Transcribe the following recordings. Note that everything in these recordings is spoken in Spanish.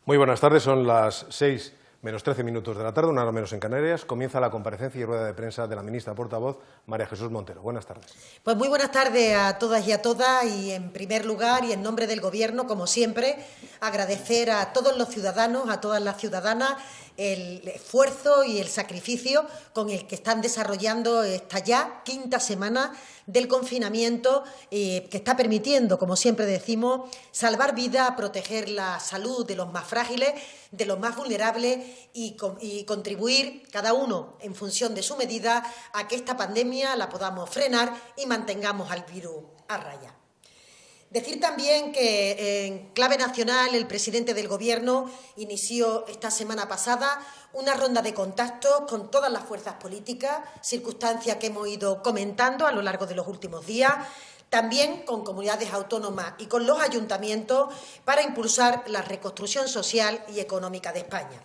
Muy buenas tardes, son las 6 menos 13 minutos de la tarde, una hora menos en Canarias. Comienza la comparecencia y rueda de prensa de la ministra portavoz, María Jesús Montero. Buenas tardes. Pues muy buenas tardes a todas y a todas, y en primer lugar y en nombre del Gobierno, como siempre, agradecer a todos los ciudadanos, a todas las ciudadanas, el esfuerzo y el sacrificio con el que están desarrollando esta ya quinta semana del confinamiento que está permitiendo, como siempre decimos, salvar vidas, proteger la salud de los más frágiles, de los más vulnerables y contribuir cada uno en función de su medida a que esta pandemia la podamos frenar y mantengamos al virus a raya. Decir también que en clave nacional el presidente del Gobierno inició esta semana pasada una ronda de contactos con todas las fuerzas políticas, circunstancia que hemos ido comentando a lo largo de los últimos días, también con comunidades autónomas y con los ayuntamientos para impulsar la reconstrucción social y económica de España.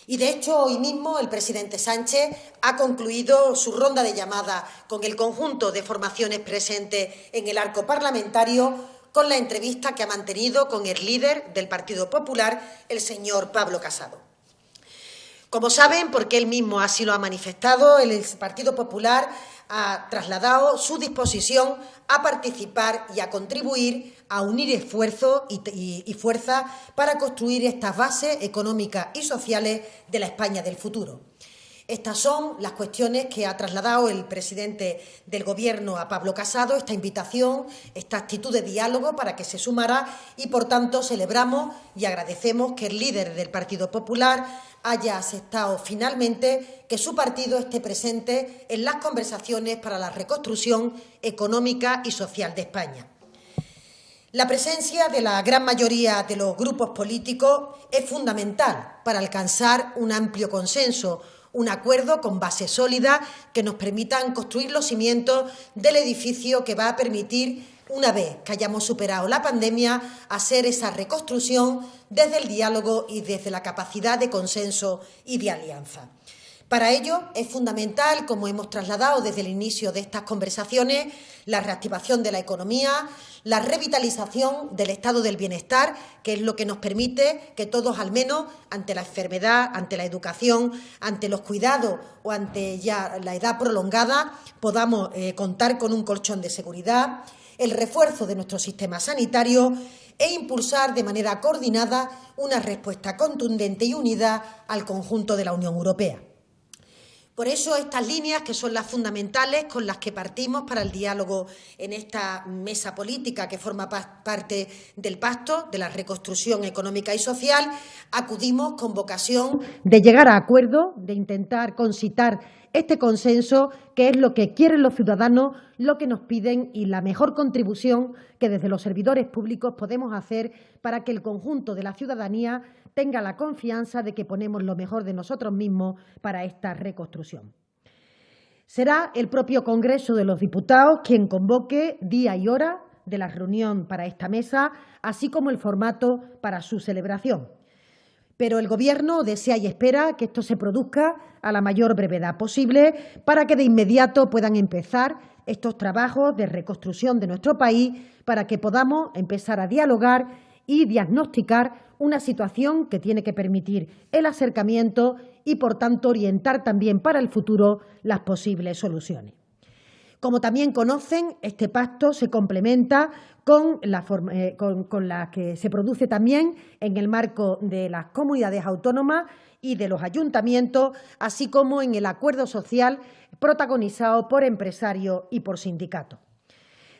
Y, de hecho, hoy mismo el presidente Sánchez ha concluido su ronda de llamadas con el conjunto de formaciones presentes en el arco parlamentario con la entrevista que ha mantenido con el líder del Partido Popular, el señor Pablo Casado. Como saben, porque él mismo así lo ha manifestado, el Partido Popular ha trasladado su disposición a participar y a contribuir a unir esfuerzos y fuerza para construir estas bases económicas y sociales de la España del futuro. Estas son las cuestiones que ha trasladado el presidente del Gobierno a Pablo Casado, esta invitación, esta actitud de diálogo para que se sumara y, por tanto, celebramos y agradecemos que el líder del Partido Popular haya aceptado finalmente que su partido esté presente en las conversaciones para la reconstrucción económica y social de España. La presencia de la gran mayoría de los grupos políticos es fundamental para alcanzar un amplio consenso, un acuerdo con bases sólidas que nos permitan construir los cimientos del edificio que va a permitir, una vez que hayamos superado la pandemia, hacer esa reconstrucción desde el diálogo y desde la capacidad de consenso y de alianza. Para ello es fundamental, como hemos trasladado desde el inicio de estas conversaciones, la reactivación de la economía, la revitalización del estado del bienestar, que es lo que nos permite que todos, al menos ante la enfermedad, ante la educación, ante los cuidados o ante ya la edad prolongada, podamos contar con un colchón de seguridad, el refuerzo de nuestro sistema sanitario e impulsar de manera coordinada una respuesta contundente y unida al conjunto de la Unión Europea. Por eso estas líneas, que son las fundamentales con las que partimos para el diálogo en esta mesa política que forma parte del pacto de la reconstrucción económica y social, acudimos con vocación de llegar a acuerdo, de intentar concitar este consenso, que es lo que quieren los ciudadanos, lo que nos piden y la mejor contribución que desde los servidores públicos podemos hacer para que el conjunto de la ciudadanía tenga la confianza de que ponemos lo mejor de nosotros mismos para esta reconstrucción. Será el propio Congreso de los Diputados quien convoque día y hora de la reunión para esta mesa, así como el formato para su celebración. Pero el Gobierno desea y espera que esto se produzca a la mayor brevedad posible para que de inmediato puedan empezar estos trabajos de reconstrucción de nuestro país, para que podamos empezar a dialogar y diagnosticar una situación que tiene que permitir el acercamiento y, por tanto, orientar también para el futuro las posibles soluciones. Como también conocen, este pacto se complementa con la que se produce también en el marco de las comunidades autónomas y de los ayuntamientos, así como en el acuerdo social protagonizado por empresarios y por sindicatos.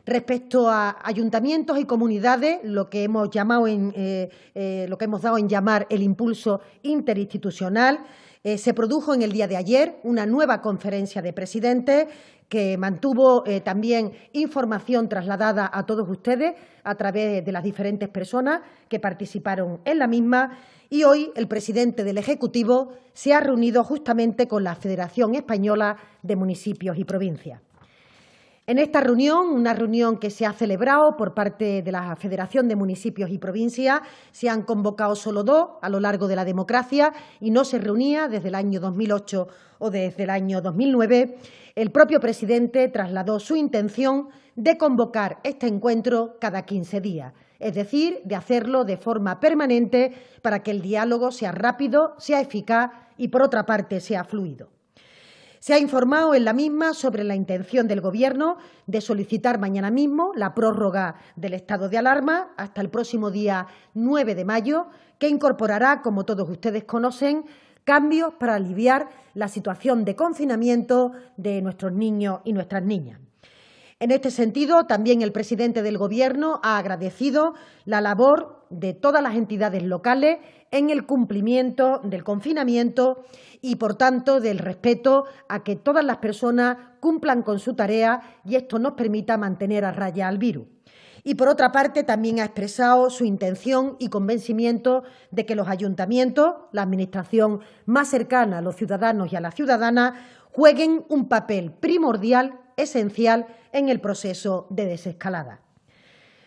Respecto a ayuntamientos y comunidades, lo que hemos dado en llamar el impulso interinstitucional, se produjo en el día de ayer una nueva conferencia de presidentes que mantuvo también información trasladada a todos ustedes a través de las diferentes personas que participaron en la misma, y hoy el presidente del Ejecutivo se ha reunido justamente con la Federación Española de Municipios y Provincias. En esta reunión, una reunión que se ha celebrado por parte de la Federación de Municipios y Provincias, se han convocado solo dos a lo largo de la democracia y no se reunía desde el año 2008 o desde el año 2009. El propio presidente trasladó su intención de convocar este encuentro cada 15 días. es decir, de hacerlo de forma permanente para que el diálogo sea rápido, sea eficaz y, por otra parte, sea fluido. Se ha informado en la misma sobre la intención del Gobierno de solicitar mañana mismo la prórroga del estado de alarma hasta el próximo día 9 de mayo, que incorporará, como todos ustedes conocen, cambios para aliviar la situación de confinamiento de nuestros niños y nuestras niñas. En este sentido, también el presidente del Gobierno ha agradecido la labor de todas las entidades locales en el cumplimiento del confinamiento y, por tanto, del respeto a que todas las personas cumplan con su tarea y esto nos permita mantener a raya al virus. Y, por otra parte, también ha expresado su intención y convencimiento de que los ayuntamientos, la administración más cercana a los ciudadanos y a las ciudadanas, jueguen un papel primordial, esencial, en el proceso de desescalada.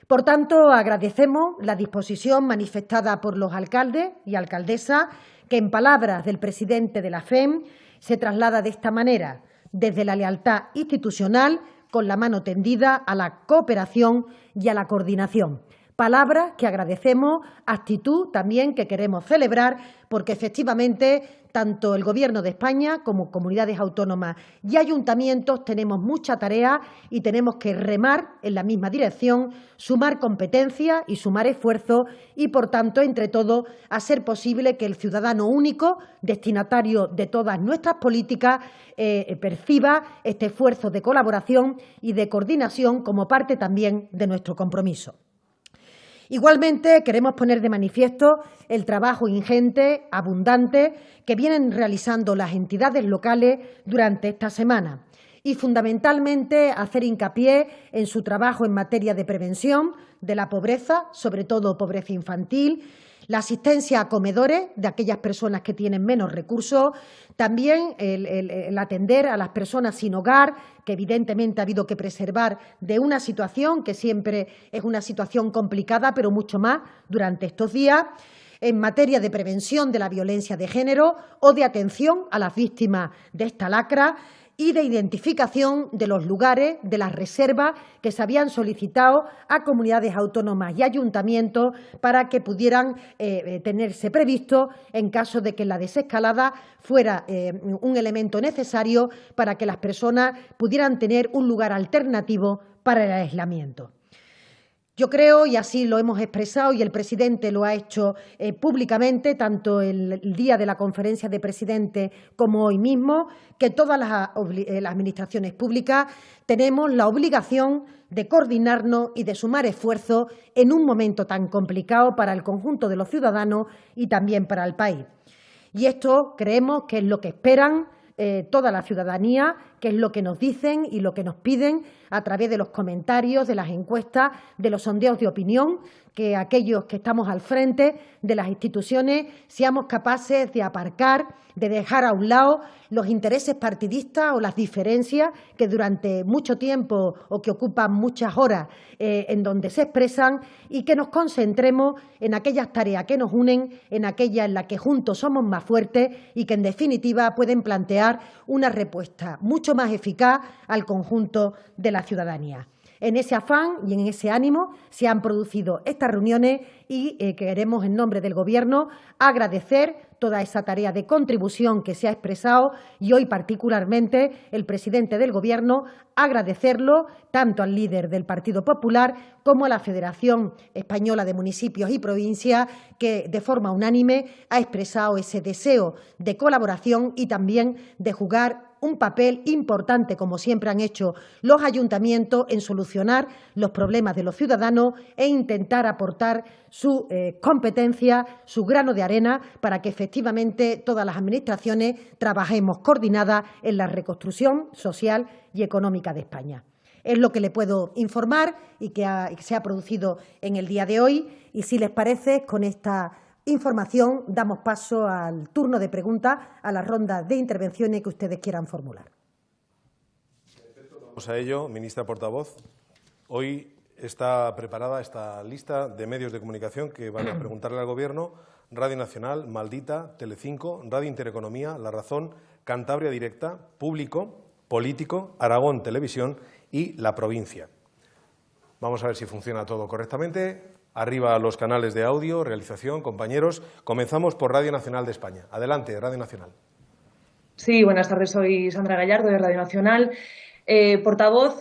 Por tanto, agradecemos la disposición manifestada por los alcaldes y alcaldesas, que en palabras del presidente de la FEM se traslada de esta manera: desde la lealtad institucional, con la mano tendida a la cooperación y a la coordinación. Palabras que agradecemos, actitud también que queremos celebrar, porque efectivamente tanto el Gobierno de España como comunidades autónomas y ayuntamientos tenemos mucha tarea y tenemos que remar en la misma dirección, sumar competencias y sumar esfuerzos y, por tanto, entre todos, hacer posible que el ciudadano único, destinatario de todas nuestras políticas, perciba este esfuerzo de colaboración y de coordinación como parte también de nuestro compromiso. Igualmente, queremos poner de manifiesto el trabajo ingente, abundante, que vienen realizando las entidades locales durante esta semana y, fundamentalmente, hacer hincapié en su trabajo en materia de prevención de la pobreza, sobre todo pobreza infantil, la asistencia a comedores de aquellas personas que tienen menos recursos, también el atender a las personas sin hogar, que evidentemente ha habido que preservar de una situación que siempre es una situación complicada, pero mucho más durante estos días, en materia de prevención de la violencia de género o de atención a las víctimas de esta lacra y de identificación de los lugares, de las reservas que se habían solicitado a comunidades autónomas y ayuntamientos para que pudieran tenerse previsto en caso de que la desescalada fuera un elemento necesario para que las personas pudieran tener un lugar alternativo para el aislamiento. Yo creo, y así lo hemos expresado y el presidente lo ha hecho públicamente, tanto el día de la conferencia de presidentes como hoy mismo, que todas las administraciones públicas tenemos la obligación de coordinarnos y de sumar esfuerzos en un momento tan complicado para el conjunto de los ciudadanos y también para el país. Y esto creemos que es lo que esperan toda la ciudadanía, que es lo que nos dicen y lo que nos piden a través de los comentarios, de las encuestas, de los sondeos de opinión, que aquellos que estamos al frente de las instituciones seamos capaces de aparcar, de dejar a un lado los intereses partidistas o las diferencias que durante mucho tiempo o que ocupan muchas horas en donde se expresan y que nos concentremos en aquellas tareas que nos unen, en aquellas en las que juntos somos más fuertes y que, en definitiva, pueden plantear una respuesta mucho más eficaz al conjunto de la ciudadanía. En ese afán y en ese ánimo se han producido estas reuniones y queremos, en nombre del Gobierno, agradecer toda esa tarea de contribución que se ha expresado y hoy particularmente el presidente del Gobierno agradecerlo tanto al líder del Partido Popular como a la Federación Española de Municipios y Provincias, que de forma unánime ha expresado ese deseo de colaboración y también de jugar un papel importante, como siempre han hecho los ayuntamientos, en solucionar los problemas de los ciudadanos e intentar aportar su competencia, su grano de arena, para que efectivamente todas las administraciones trabajemos coordinadas en la reconstrucción social y económica de España. Es lo que le puedo informar y que se ha producido en el día de hoy. Y si les parece, con esta información damos paso al turno de preguntas, a la ronda de intervenciones que ustedes quieran formular. Vamos a ello, ministra portavoz. Hoy está preparada esta lista de medios de comunicación que van a preguntarle al Gobierno: Radio Nacional, Maldita, Telecinco, Radio Intereconomía, La Razón, Cantabria Directa, Público, Político, Aragón Televisión y La Provincia. Vamos a ver si funciona todo correctamente. Arriba los canales de audio, realización, compañeros. Comenzamos por Radio Nacional de España. Adelante, Radio Nacional. Sí, buenas tardes. Soy Sandra Gallardo de Radio Nacional. Portavoz,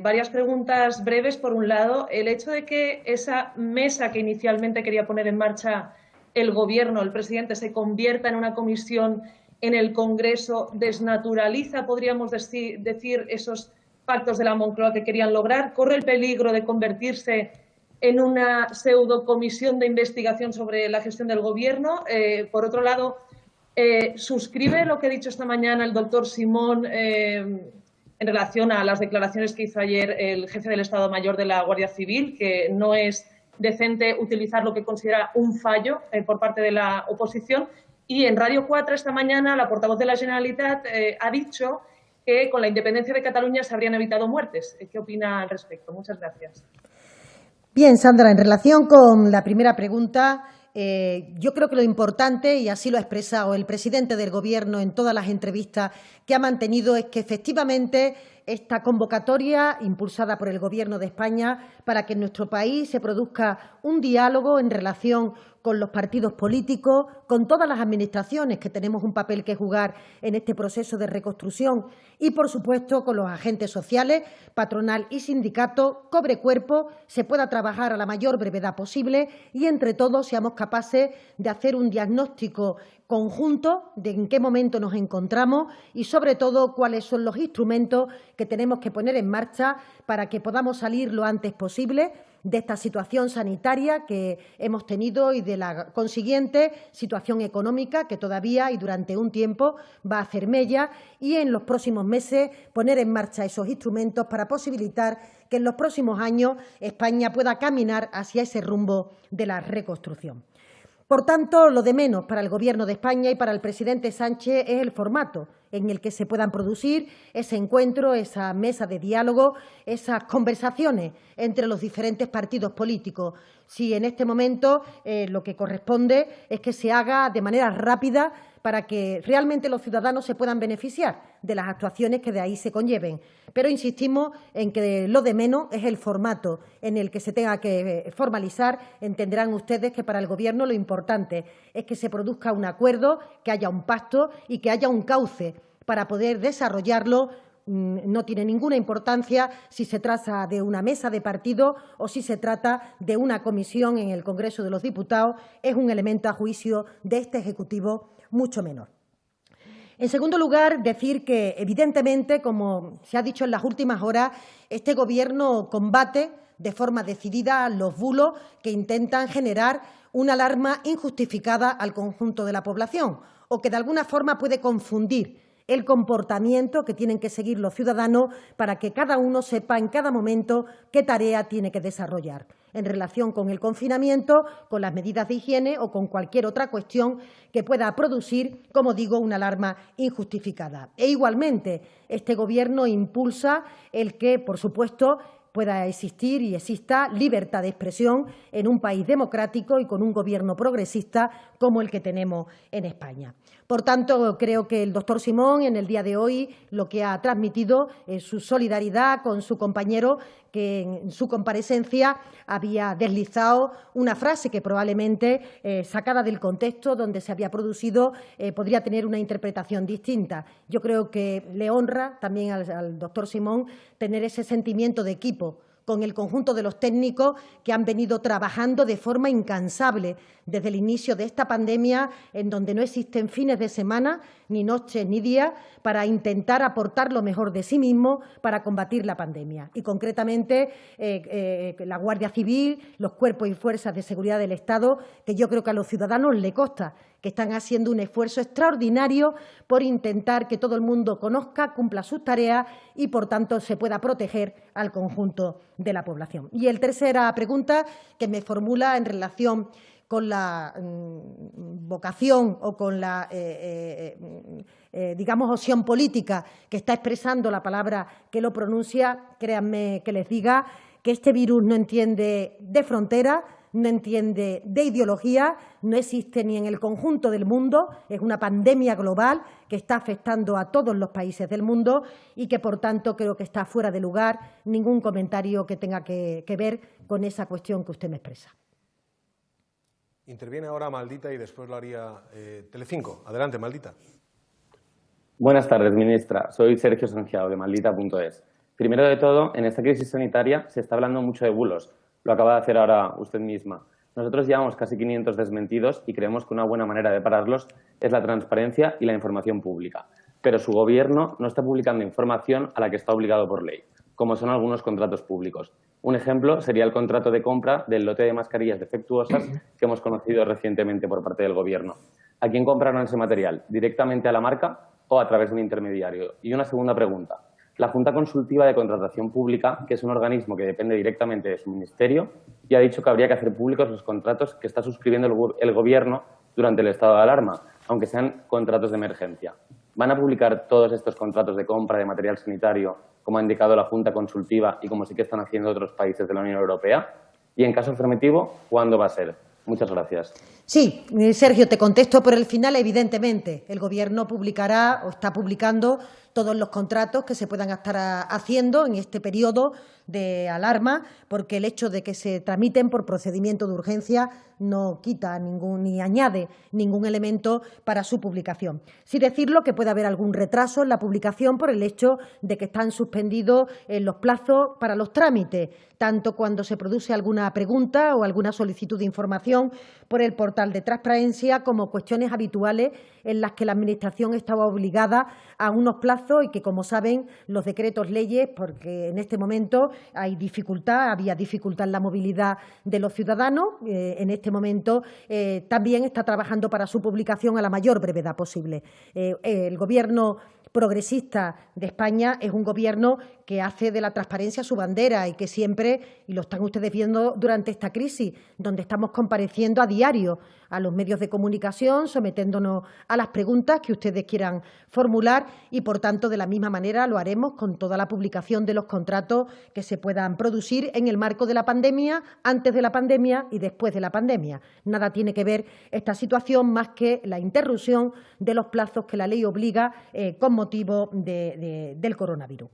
varias preguntas breves. Por un lado, el hecho de que esa mesa que inicialmente quería poner en marcha el Gobierno, el presidente, se convierta en una comisión en el Congreso, desnaturaliza, podríamos decir, esos pactos de la Moncloa que querían lograr. Corre el peligro de convertirse en una pseudocomisión de investigación sobre la gestión del Gobierno. Por otro lado, ¿suscribe lo que ha dicho esta mañana el doctor Simón en relación a las declaraciones que hizo ayer el jefe del Estado Mayor de la Guardia Civil, que no es decente utilizar lo que considera un fallo por parte de la oposición? Y en Radio 4 esta mañana la portavoz de la Generalitat ha dicho que con la independencia de Cataluña se habrían evitado muertes. ¿Qué opina al respecto? Muchas gracias. Bien, Sandra, en relación con la primera pregunta, yo creo que lo importante, y así lo ha expresado el presidente del Gobierno en todas las entrevistas que ha mantenido, es que efectivamente esta convocatoria impulsada por el Gobierno de España para que en nuestro país se produzca un diálogo en relación con los partidos políticos, con todas las administraciones que tenemos un papel que jugar en este proceso de reconstrucción y, por supuesto, con los agentes sociales, patronal y sindicato, cobre cuerpo, se pueda trabajar a la mayor brevedad posible y, entre todos, seamos capaces de hacer un diagnóstico conjunto de en qué momento nos encontramos y, sobre todo, cuáles son los instrumentos que tenemos que poner en marcha para que podamos salir lo antes posible de esta situación sanitaria que hemos tenido y de la consiguiente situación económica que todavía y durante un tiempo va a hacer mella, y en los próximos meses poner en marcha esos instrumentos para posibilitar que en los próximos años España pueda caminar hacia ese rumbo de la reconstrucción. Por tanto, lo de menos para el Gobierno de España y para el presidente Sánchez es el formato en el que se puedan producir ese encuentro, esa mesa de diálogo, esas conversaciones entre los diferentes partidos políticos. Si en este momento lo que corresponde es que se haga de manera rápida para que realmente los ciudadanos se puedan beneficiar de las actuaciones que de ahí se conlleven. Pero insistimos en que lo de menos es el formato en el que se tenga que formalizar. Entenderán ustedes que para el Gobierno lo importante es que se produzca un acuerdo, que haya un pacto y que haya un cauce para poder desarrollarlo. No tiene ninguna importancia si se trata de una mesa de partido o si se trata de una comisión en el Congreso de los Diputados. Es un elemento a juicio de este Ejecutivo mucho menor. En segundo lugar, decir que, evidentemente, como se ha dicho en las últimas horas, este Gobierno combate de forma decidida los bulos que intentan generar una alarma injustificada al conjunto de la población o que de alguna forma puede confundir el comportamiento que tienen que seguir los ciudadanos para que cada uno sepa en cada momento qué tarea tiene que desarrollar en relación con el confinamiento, con las medidas de higiene o con cualquier otra cuestión que pueda producir, como digo, una alarma injustificada. E igualmente, este Gobierno impulsa el que, por supuesto, pueda existir y exista libertad de expresión en un país democrático y con un Gobierno progresista como el que tenemos en España. Por tanto, creo que el doctor Simón en el día de hoy lo que ha transmitido es su solidaridad con su compañero, que en su comparecencia había deslizado una frase que probablemente, sacada del contexto donde se había producido, podría tener una interpretación distinta. Yo creo que le honra también al doctor Simón tener ese sentimiento de equipo con el conjunto de los técnicos que han venido trabajando de forma incansable desde el inicio de esta pandemia, en donde no existen fines de semana, ni noches ni días, para intentar aportar lo mejor de sí mismo para combatir la pandemia. Y concretamente la Guardia Civil, los cuerpos y fuerzas de seguridad del Estado, que yo creo que a los ciudadanos les consta que están haciendo un esfuerzo extraordinario por intentar que todo el mundo conozca, cumpla sus tareas y, por tanto, se pueda proteger al conjunto de la población. Y la tercera pregunta que me formula en relación con la vocación o con la, digamos, opción política que está expresando la palabra que lo pronuncia, créanme que les diga que este virus no entiende de frontera, no entiende de ideología, no existe ni en el conjunto del mundo, es una pandemia global que está afectando a todos los países del mundo y que, por tanto, creo que está fuera de lugar ningún comentario que tenga que ver con esa cuestión que usted me expresa. Interviene ahora Maldita y después lo haría Telecinco. Adelante, Maldita. Buenas tardes, ministra. Soy Sergio Sangiao, de Maldita.es. Primero de todo, en esta crisis sanitaria se está hablando mucho de bulos. Lo acaba de hacer ahora usted misma. Nosotros llevamos casi 500 desmentidos y creemos que una buena manera de pararlos es la transparencia y la información pública. Pero su Gobierno no está publicando información a la que está obligado por ley, como son algunos contratos públicos. Un ejemplo sería el contrato de compra del lote de mascarillas defectuosas que hemos conocido recientemente por parte del Gobierno. ¿A quién compraron ese material? ¿Directamente a la marca o a través de un intermediario? Y una segunda pregunta. La Junta Consultiva de Contratación Pública, que es un organismo que depende directamente de su ministerio, ya ha dicho que habría que hacer públicos los contratos que está suscribiendo el Gobierno durante el estado de alarma, aunque sean contratos de emergencia. ¿Van a publicar todos estos contratos de compra de material sanitario, como ha indicado la Junta Consultiva y como sí que están haciendo otros países de la Unión Europea? Y en caso afirmativo, ¿cuándo va a ser? Muchas gracias. Sí, Sergio, te contesto por el final. Evidentemente, el Gobierno publicará o está publicando todos los contratos que se puedan estar haciendo en este periodo de alarma, porque el hecho de que se tramiten por procedimiento de urgencia no quita ni añade ningún elemento para su publicación. Sí decirlo que puede haber algún retraso en la publicación por el hecho de que están suspendidos los plazos para los trámites, tanto cuando se produce alguna pregunta o alguna solicitud de información por el portal de transparencia como cuestiones habituales en las que la Administración estaba obligada a unos plazos y que, como saben, los decretos leyes, porque en este momento había dificultad en la movilidad de los ciudadanos, en este momento también está trabajando para su publicación a la mayor brevedad posible. El Gobierno progresista de España es un Gobierno que hace de la transparencia su bandera y que siempre, y lo están ustedes viendo durante esta crisis, donde estamos compareciendo a diario a los medios de comunicación, sometiéndonos a las preguntas que ustedes quieran formular y, por tanto, de la misma manera lo haremos con toda la publicación de los contratos que se puedan producir en el marco de la pandemia, antes de la pandemia y después de la pandemia. Nada tiene que ver esta situación más que la interrupción de los plazos que la ley obliga con motivo del coronavirus.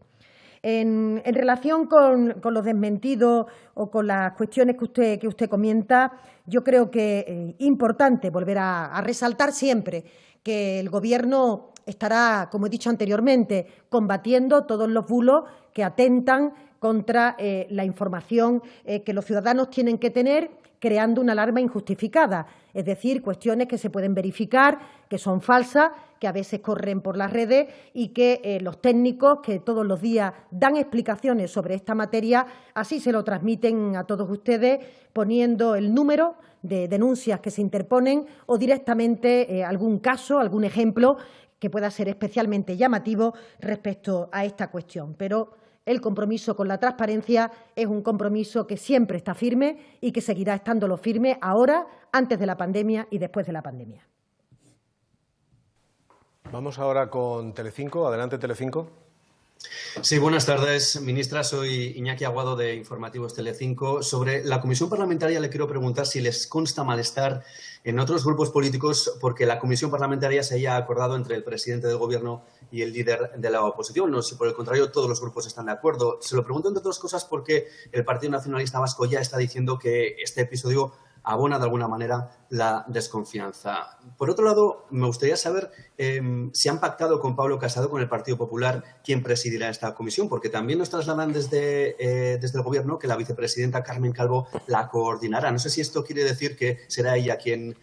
En relación con los desmentidos o con las cuestiones que usted comenta, yo creo que es importante volver a resaltar siempre que el Gobierno estará, como he dicho anteriormente, combatiendo todos los bulos que atentan contra la información que los ciudadanos tienen que tener, creando una alarma injustificada, es decir, cuestiones que se pueden verificar, que son falsas, que a veces corren por las redes y que los técnicos que todos los días dan explicaciones sobre esta materia, así se lo transmiten a todos ustedes poniendo el número de denuncias que se interponen o directamente algún caso, algún ejemplo que pueda ser especialmente llamativo respecto a esta cuestión. Pero el compromiso con la transparencia es un compromiso que siempre está firme y que seguirá estándolo firme ahora, antes de la pandemia y después de la pandemia. Vamos ahora con Telecinco. Adelante, Telecinco. Sí, buenas tardes, ministra. Soy Iñaki Aguado, de Informativos Telecinco. Sobre la comisión parlamentaria le quiero preguntar si les consta malestar en otros grupos políticos porque la comisión parlamentaria se haya acordado entre el presidente del Gobierno y el líder de la oposición. No sé si por el contrario todos los grupos están de acuerdo. Se lo pregunto entre otras cosas porque el Partido Nacionalista Vasco ya está diciendo que este episodio abona de alguna manera la desconfianza. Por otro lado, me gustaría saber si han pactado con Pablo Casado, con el Partido Popular, quién presidirá esta comisión, porque también nos trasladan desde el Gobierno que la vicepresidenta Carmen Calvo la coordinará. No sé si esto quiere decir que será ella quien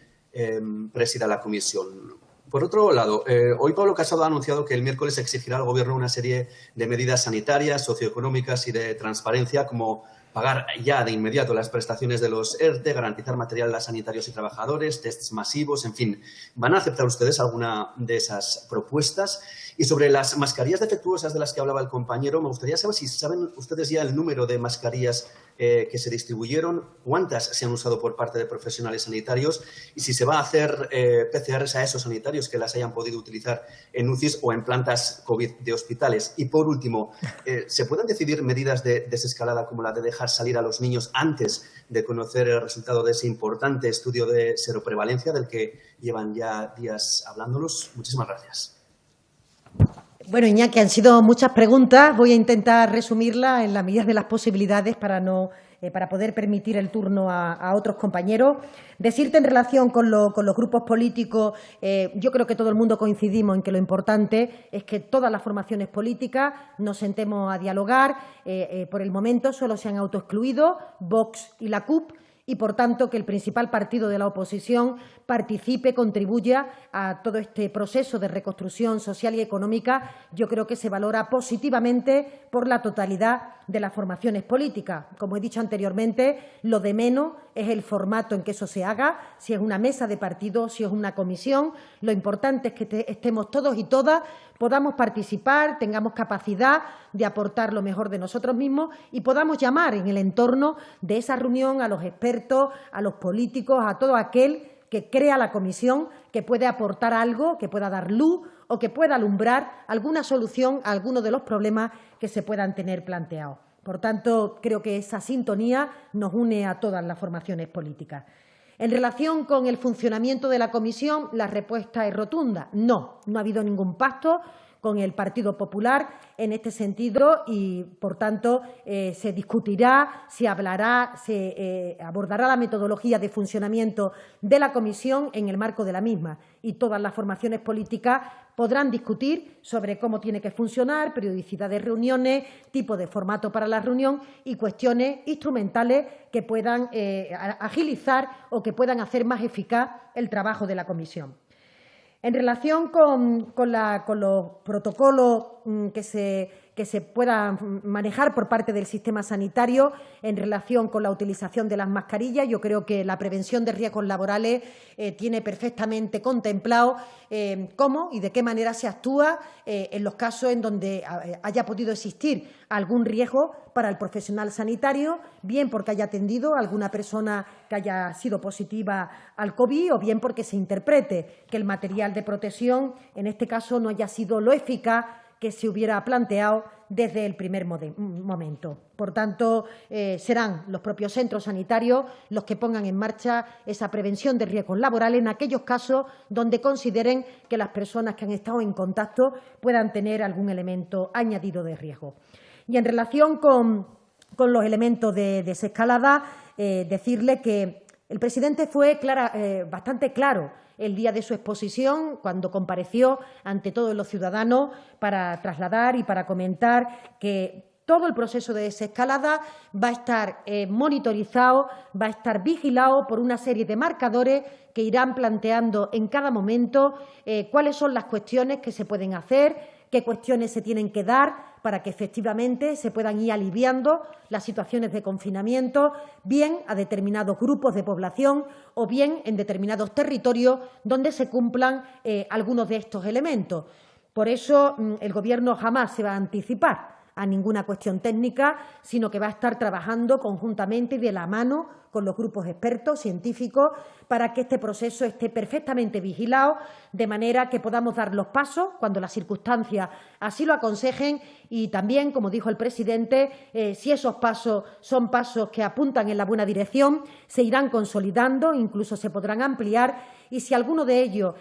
presida la comisión. Por otro lado, hoy Pablo Casado ha anunciado que el miércoles exigirá al Gobierno una serie de medidas sanitarias, socioeconómicas y de transparencia, como pagar ya de inmediato las prestaciones de los ERTE, garantizar material a sanitarios y trabajadores, tests masivos, en fin. ¿Van a aceptar ustedes alguna de esas propuestas? Y sobre las mascarillas defectuosas de las que hablaba el compañero, me gustaría saber si saben ustedes ya el número de mascarillas que se distribuyeron, cuántas se han usado por parte de profesionales sanitarios y si se va a hacer PCRs a esos sanitarios que las hayan podido utilizar en UCIs o en plantas COVID de hospitales. Y por último, ¿se pueden decidir medidas de desescalada como la de dejar dejar salir a los niños antes de conocer el resultado de ese importante estudio de seroprevalencia del que llevan ya días hablándonos. Muchísimas gracias. Bueno, Iñaki, han sido muchas preguntas. Voy a intentar resumirlas en la medida de las posibilidades para poder permitir el turno a otros compañeros. Decirte en relación con los grupos políticos, yo creo que todo el mundo coincidimos en que lo importante es que todas las formaciones políticas nos sentemos a dialogar. Por el momento solo se han autoexcluido Vox y la CUP, y, por tanto, que el principal partido de la oposición participe, contribuya a todo este proceso de reconstrucción social y económica. Yo creo que se valora positivamente por la totalidad de las formaciones políticas. Como he dicho anteriormente, lo de menos es el formato en que eso se haga, si es una mesa de partido, si es una comisión. Lo importante es que estemos todos y todas, podamos participar, tengamos capacidad de aportar lo mejor de nosotros mismos y podamos llamar en el entorno de esa reunión a los expertos, a los políticos, a todo aquel que crea la comisión, que puede aportar algo, que pueda dar luz o que pueda alumbrar alguna solución a algunos de los problemas que se puedan tener planteados. Por tanto, creo que esa sintonía nos une a todas las formaciones políticas. En relación con el funcionamiento de la comisión, la respuesta es rotunda. No ha habido ningún pacto con el Partido Popular en este sentido y, por tanto, se discutirá, se hablará, se abordará la metodología de funcionamiento de la comisión en el marco de la misma y todas las formaciones políticas podrán discutir sobre cómo tiene que funcionar, periodicidad de reuniones, tipo de formato para la reunión y cuestiones instrumentales que puedan agilizar o que puedan hacer más eficaz el trabajo de la comisión. En relación con los protocolos que se puedan manejar por parte del sistema sanitario en relación con la utilización de las mascarillas, yo creo que la prevención de riesgos laborales tiene perfectamente contemplado cómo y de qué manera se actúa en los casos en donde haya podido existir algún riesgo para el profesional sanitario, bien porque haya atendido a alguna persona que haya sido positiva al COVID o bien porque se interprete que el material de protección, en este caso, no haya sido lo eficaz que se hubiera planteado desde el primer momento. Por tanto, serán los propios centros sanitarios los que pongan en marcha esa prevención de riesgos laborales en aquellos casos donde consideren que las personas que han estado en contacto puedan tener algún elemento añadido de riesgo. Y en relación con los elementos de desescalada, decirle que el presidente fue bastante claro el día de su exposición, cuando compareció ante todos los ciudadanos para trasladar y para comentar que todo el proceso de desescalada va a estar monitorizado, va a estar vigilado por una serie de marcadores que irán planteando en cada momento cuáles son las cuestiones que se pueden hacer, qué cuestiones se tienen que dar para que efectivamente se puedan ir aliviando las situaciones de confinamiento, bien a determinados grupos de población o bien en determinados territorios donde se cumplan algunos de estos elementos. Por eso, el Gobierno jamás se va a anticipar a ninguna cuestión técnica, sino que va a estar trabajando conjuntamente y de la mano con los grupos expertos, científicos, para que este proceso esté perfectamente vigilado, de manera que podamos dar los pasos cuando las circunstancias así lo aconsejen y también, como dijo el presidente, si esos pasos son pasos que apuntan en la buena dirección, se irán consolidando, incluso se podrán ampliar y si alguno de ellos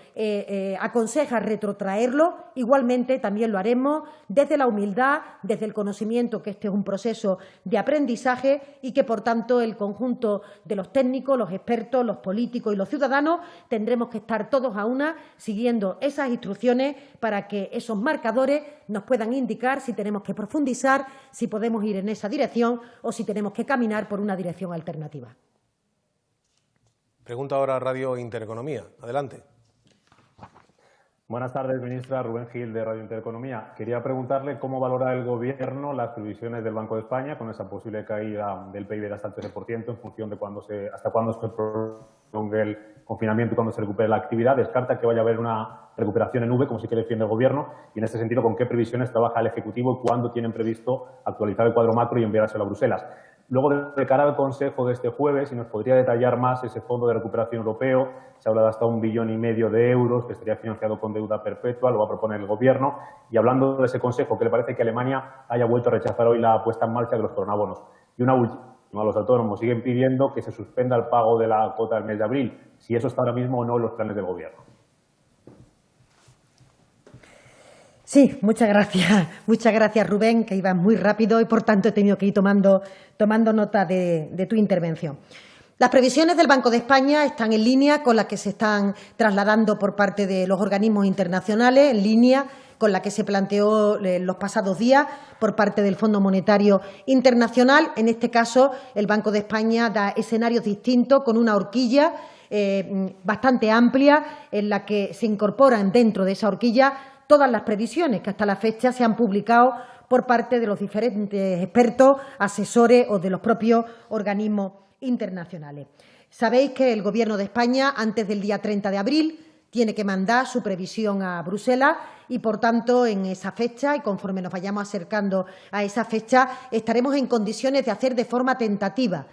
aconseja retrotraerlo, igualmente también lo haremos desde la humildad, desde el conocimiento que este es un proceso de aprendizaje y que, por tanto, el conjunto de los técnicos, los expertos, los políticos y los ciudadanos tendremos que estar todos a una siguiendo esas instrucciones para que esos marcadores nos puedan indicar si tenemos que profundizar, si podemos ir en esa dirección o si tenemos que caminar por una dirección alternativa. Pregunta ahora Radio Intereconomía. Adelante. Buenas tardes, ministra. Rubén Gil, de Radio Intereconomía. Quería preguntarle cómo valora el Gobierno las previsiones del Banco de España con esa posible caída del PIB de hasta el 13% en función de hasta cuándo se prolongue el confinamiento y cuándo se recupere la actividad. ¿Descarta que vaya a haber una recuperación en V, como sí que defiende el Gobierno? Y, en este sentido, ¿con qué previsiones trabaja el Ejecutivo y cuándo tienen previsto actualizar el cuadro macro y enviárselo a Bruselas? Luego, de cara al Consejo de este jueves, si nos podría detallar más ese Fondo de Recuperación Europeo, se habla de hasta 1,5 billones de euros, que estaría financiado con deuda perpetua, lo va a proponer el Gobierno. Y hablando de ese Consejo, ¿qué le parece que Alemania haya vuelto a rechazar hoy la puesta en marcha de los coronabonos? Y una última, los autónomos siguen pidiendo que se suspenda el pago de la cuota del mes de abril, si eso está ahora mismo o no en los planes del Gobierno. Sí, muchas gracias Rubén, que ibas muy rápido y por tanto he tenido que ir tomando nota de tu intervención. Las previsiones del Banco de España están en línea con las que se están trasladando por parte de los organismos internacionales, en línea con la que se planteó los pasados días por parte del Fondo Monetario Internacional. En este caso, el Banco de España da escenarios distintos con una horquilla bastante amplia en la que se incorporan dentro de esa horquilla todas las previsiones que hasta la fecha se han publicado por parte de los diferentes expertos, asesores o de los propios organismos internacionales. Sabéis que el Gobierno de España, antes del día 30 de abril, tiene que mandar su previsión a Bruselas y, por tanto, en esa fecha y conforme nos vayamos acercando a esa fecha, estaremos en condiciones de hacer de forma tentativa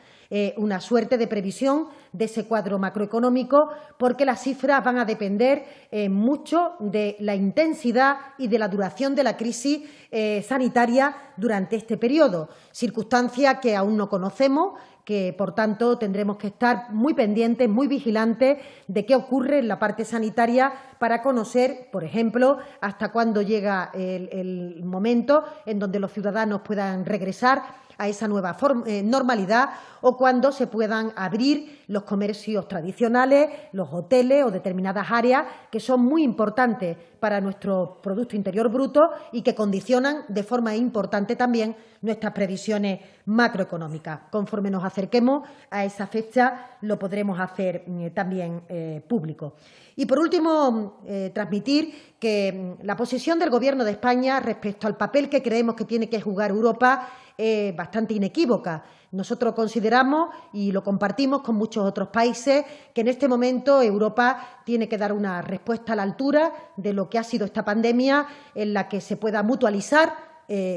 una suerte de previsión de ese cuadro macroeconómico, porque las cifras van a depender mucho de la intensidad y de la duración de la crisis sanitaria durante este periodo, circunstancia que aún no conocemos, que, por tanto, tendremos que estar muy pendientes, muy vigilantes de qué ocurre en la parte sanitaria para conocer, por ejemplo, hasta cuándo llega el momento en donde los ciudadanos puedan regresar a esa nueva normalidad o cuando se puedan abrir los comercios tradicionales, los hoteles o determinadas áreas que son muy importantes para nuestro Producto Interior Bruto y que condicionan de forma importante también nuestras previsiones macroeconómicas. Conforme nos acerquemos a esa fecha, lo podremos hacer también público. Y, por último, transmitir que la posición del Gobierno de España respecto al papel que creemos que tiene que jugar Europa es bastante inequívoca. Nosotros consideramos, y lo compartimos con muchos otros países, que en este momento Europa tiene que dar una respuesta a la altura de lo que ha sido esta pandemia, en la que se pueda mutualizar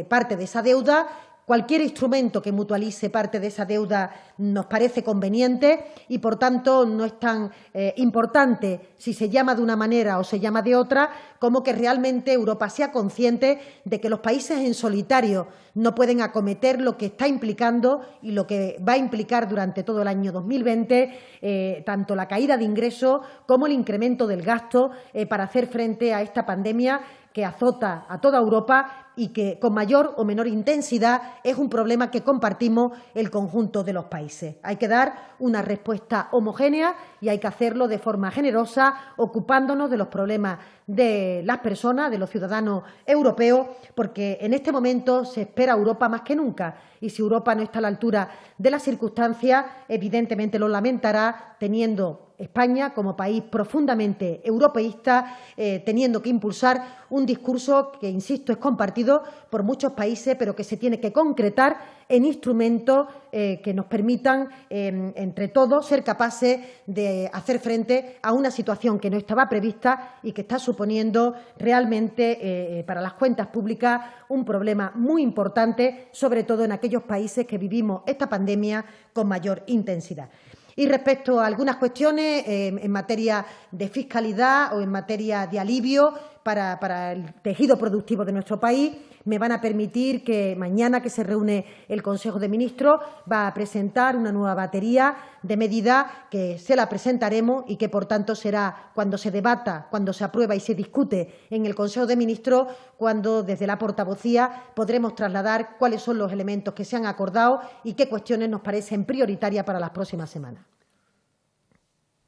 parte de esa deuda. Cualquier instrumento que mutualice parte de esa deuda nos parece conveniente y, por tanto, no es tan importante si se llama de una manera o se llama de otra, como que realmente Europa sea consciente de que los países en solitario no pueden acometer lo que está implicando y lo que va a implicar durante todo el año 2020, tanto la caída de ingresos como el incremento del gasto para hacer frente a esta pandemia que azota a toda Europa y que, con mayor o menor intensidad, es un problema que compartimos el conjunto de los países. Hay que dar una respuesta homogénea y hay que hacerlo de forma generosa, ocupándonos de los problemas de las personas, de los ciudadanos europeos, porque en este momento se espera a Europa más que nunca. Y si Europa no está a la altura de las circunstancias, evidentemente lo lamentará, teniendo España como país profundamente europeísta, teniendo que impulsar un discurso que, insisto, es compartido por muchos países, pero que se tiene que concretar en instrumentos que nos permitan, entre todos, ser capaces de hacer frente a una situación que no estaba prevista y que está suponiendo realmente para las cuentas públicas un problema muy importante, sobre todo en aquellos países que vivimos esta pandemia con mayor intensidad. Y respecto a algunas cuestiones en materia de fiscalidad o en materia de alivio para el tejido productivo de nuestro país, me van a permitir que mañana, que se reúne el Consejo de Ministros, va a presentar una nueva batería de medidas que se la presentaremos y que, por tanto, será cuando se debata, cuando se aprueba y se discute en el Consejo de Ministros, cuando desde la portavocía podremos trasladar cuáles son los elementos que se han acordado y qué cuestiones nos parecen prioritarias para las próximas semanas.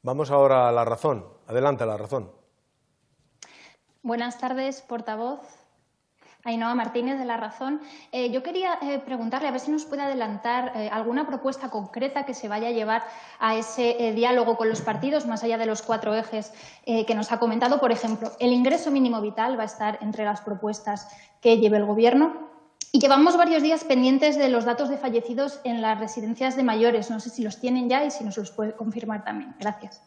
Vamos ahora a La Razón. Adelante, La Razón. Buenas tardes, portavoz. Ainhoa Martínez, de La Razón. Yo quería preguntarle a ver si nos puede adelantar alguna propuesta concreta que se vaya a llevar a ese diálogo con los partidos, más allá de los 4 ejes que nos ha comentado. Por ejemplo, el ingreso mínimo vital va a estar entre las propuestas que lleve el Gobierno. Y llevamos varios días pendientes de los datos de fallecidos en las residencias de mayores. No sé si los tienen ya y si nos los puede confirmar también. Gracias.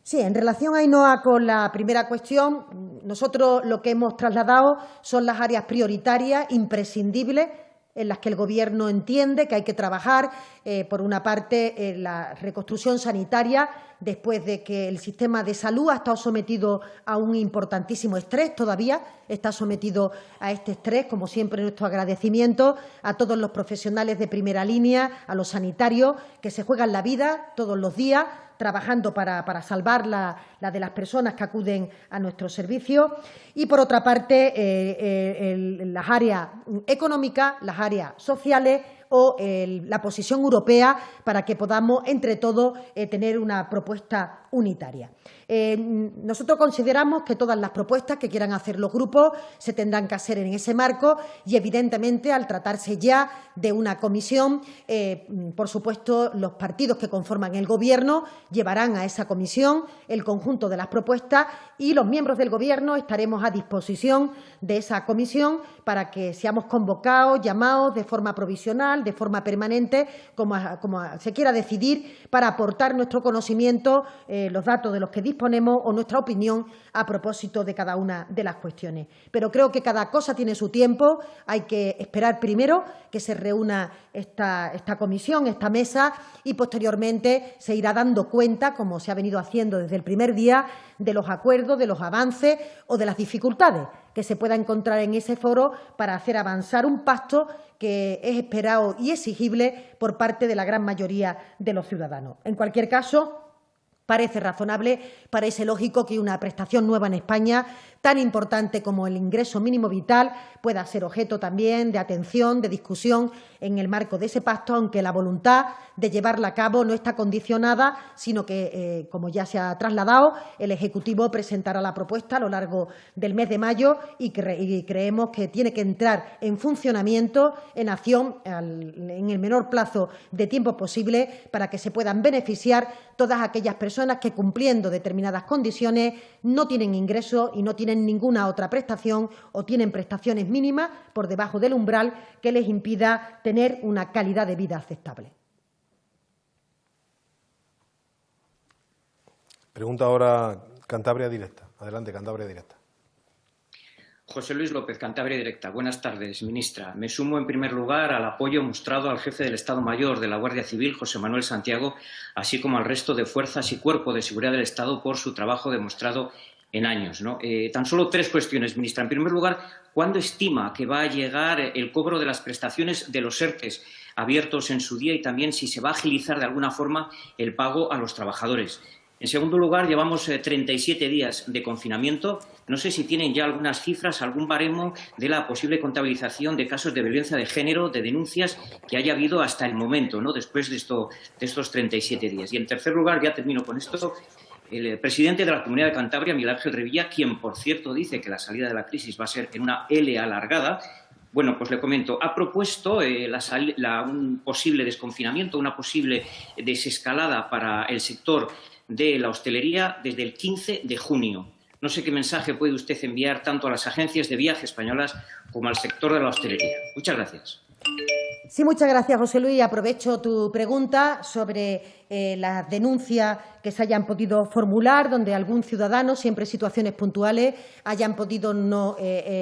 Sí, en relación, Ainhoa, con la primera cuestión, nosotros lo que hemos trasladado son las áreas prioritarias, imprescindibles, en las que el Gobierno entiende que hay que trabajar, por una parte, en la reconstrucción sanitaria, después de que el sistema de salud ha estado sometido a un importantísimo estrés, todavía está sometido a este estrés. Como siempre, nuestro agradecimiento a todos los profesionales de primera línea, a los sanitarios que se juegan la vida todos los días, trabajando para salvar la de las personas que acuden a nuestros servicios. Y, por otra parte, las áreas económicas, las áreas sociales o la posición europea para que podamos, entre todos, tener una propuesta unitaria. Nosotros consideramos que todas las propuestas que quieran hacer los grupos se tendrán que hacer en ese marco y, evidentemente, al tratarse ya de una comisión, por supuesto, los partidos que conforman el Gobierno llevarán a esa comisión el conjunto de las propuestas y los miembros del Gobierno estaremos a disposición de esa comisión para que seamos convocados, llamados de forma provisional, de forma permanente, como se quiera decidir, para aportar nuestro conocimiento, los datos de los que disponemos o nuestra opinión a propósito de cada una de las cuestiones. Pero creo que cada cosa tiene su tiempo. Hay que esperar primero que se reúna esta comisión, esta mesa, y posteriormente se irá dando cuenta, como se ha venido haciendo desde el primer día, de los acuerdos, de los avances o de las dificultades que se pueda encontrar en ese foro para hacer avanzar un pacto que es esperado y exigible por parte de la gran mayoría de los ciudadanos. En cualquier caso, parece razonable, parece lógico que una prestación nueva en España, tan importante como el ingreso mínimo vital, pueda ser objeto también de atención, de discusión en el marco de ese pacto, aunque la voluntad de llevarla a cabo no está condicionada, sino que, como ya se ha trasladado, el Ejecutivo presentará la propuesta a lo largo del mes de mayo y creemos que tiene que entrar en funcionamiento, en acción, en el menor plazo de tiempo posible, para que se puedan beneficiar todas aquellas personas que, cumpliendo determinadas condiciones, no tienen ingreso y no tienen ninguna otra prestación o tienen prestaciones mínimas por debajo del umbral que les impida tener una calidad de vida aceptable. Pregunta ahora Cantabria Directa. Adelante, Cantabria Directa. José Luis López, Cantabria Directa. Buenas tardes, ministra. Me sumo, en primer lugar, al apoyo mostrado al jefe del Estado Mayor de la Guardia Civil, José Manuel Santiago, así como al resto de fuerzas y cuerpo de seguridad del Estado por su trabajo demostrado en años, ¿no? Tan solo 3 cuestiones, ministra. En primer lugar, ¿cuándo estima que va a llegar el cobro de las prestaciones de los ERTEs abiertos en su día y también si se va a agilizar de alguna forma el pago a los trabajadores? En segundo lugar, llevamos 37 días de confinamiento. No sé si tienen ya algunas cifras, algún baremo de la posible contabilización de casos de violencia de género, de denuncias que haya habido hasta el momento, ¿no?, después de estos 37 días. Y en tercer lugar, ya termino con esto, el presidente de la Comunidad de Cantabria, Miguel Ángel Revilla, quien, por cierto, dice que la salida de la crisis va a ser en una L alargada, bueno, pues le comento, ha propuesto un posible desconfinamiento, una posible desescalada para el sector de la hostelería desde el 15 de junio. No sé qué mensaje puede usted enviar tanto a las agencias de viaje españolas como al sector de la hostelería. Muchas gracias. Sí, muchas gracias, José Luis. Aprovecho tu pregunta sobre las denuncias que se hayan podido formular, donde algún ciudadano, siempre en situaciones puntuales, hayan podido no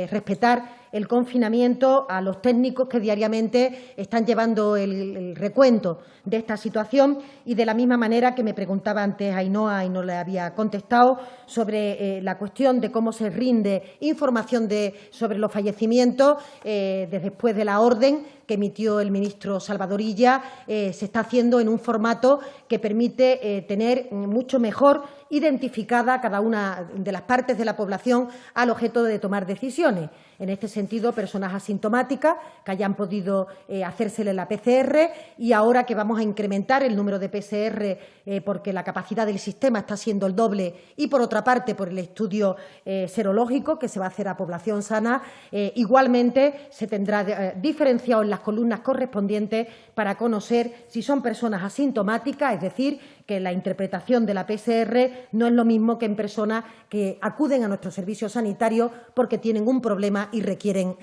respetar el confinamiento, a los técnicos que diariamente están llevando el recuento de esta situación, y de la misma manera que me preguntaba antes Ainhoa y no le había contestado sobre la cuestión de cómo se rinde información sobre los fallecimientos después de la orden que emitió el ministro Salvador Illa. Se está haciendo en un formato que permite tener mucho mejor identificada cada una de las partes de la población al objeto de tomar decisiones. En este sentido, personas asintomáticas que hayan podido hacérsele la PCR, y ahora que vamos a incrementar el número de PCR porque la capacidad del sistema está siendo el doble, y por otra parte por el estudio serológico que se va a hacer a población sana, igualmente se tendrá diferenciado en las columnas correspondientes para conocer si son personas asintomáticas, es decir, que la interpretación de la PCR no es lo mismo que en personas que acuden a nuestros servicios sanitarios porque tienen un problema y requieren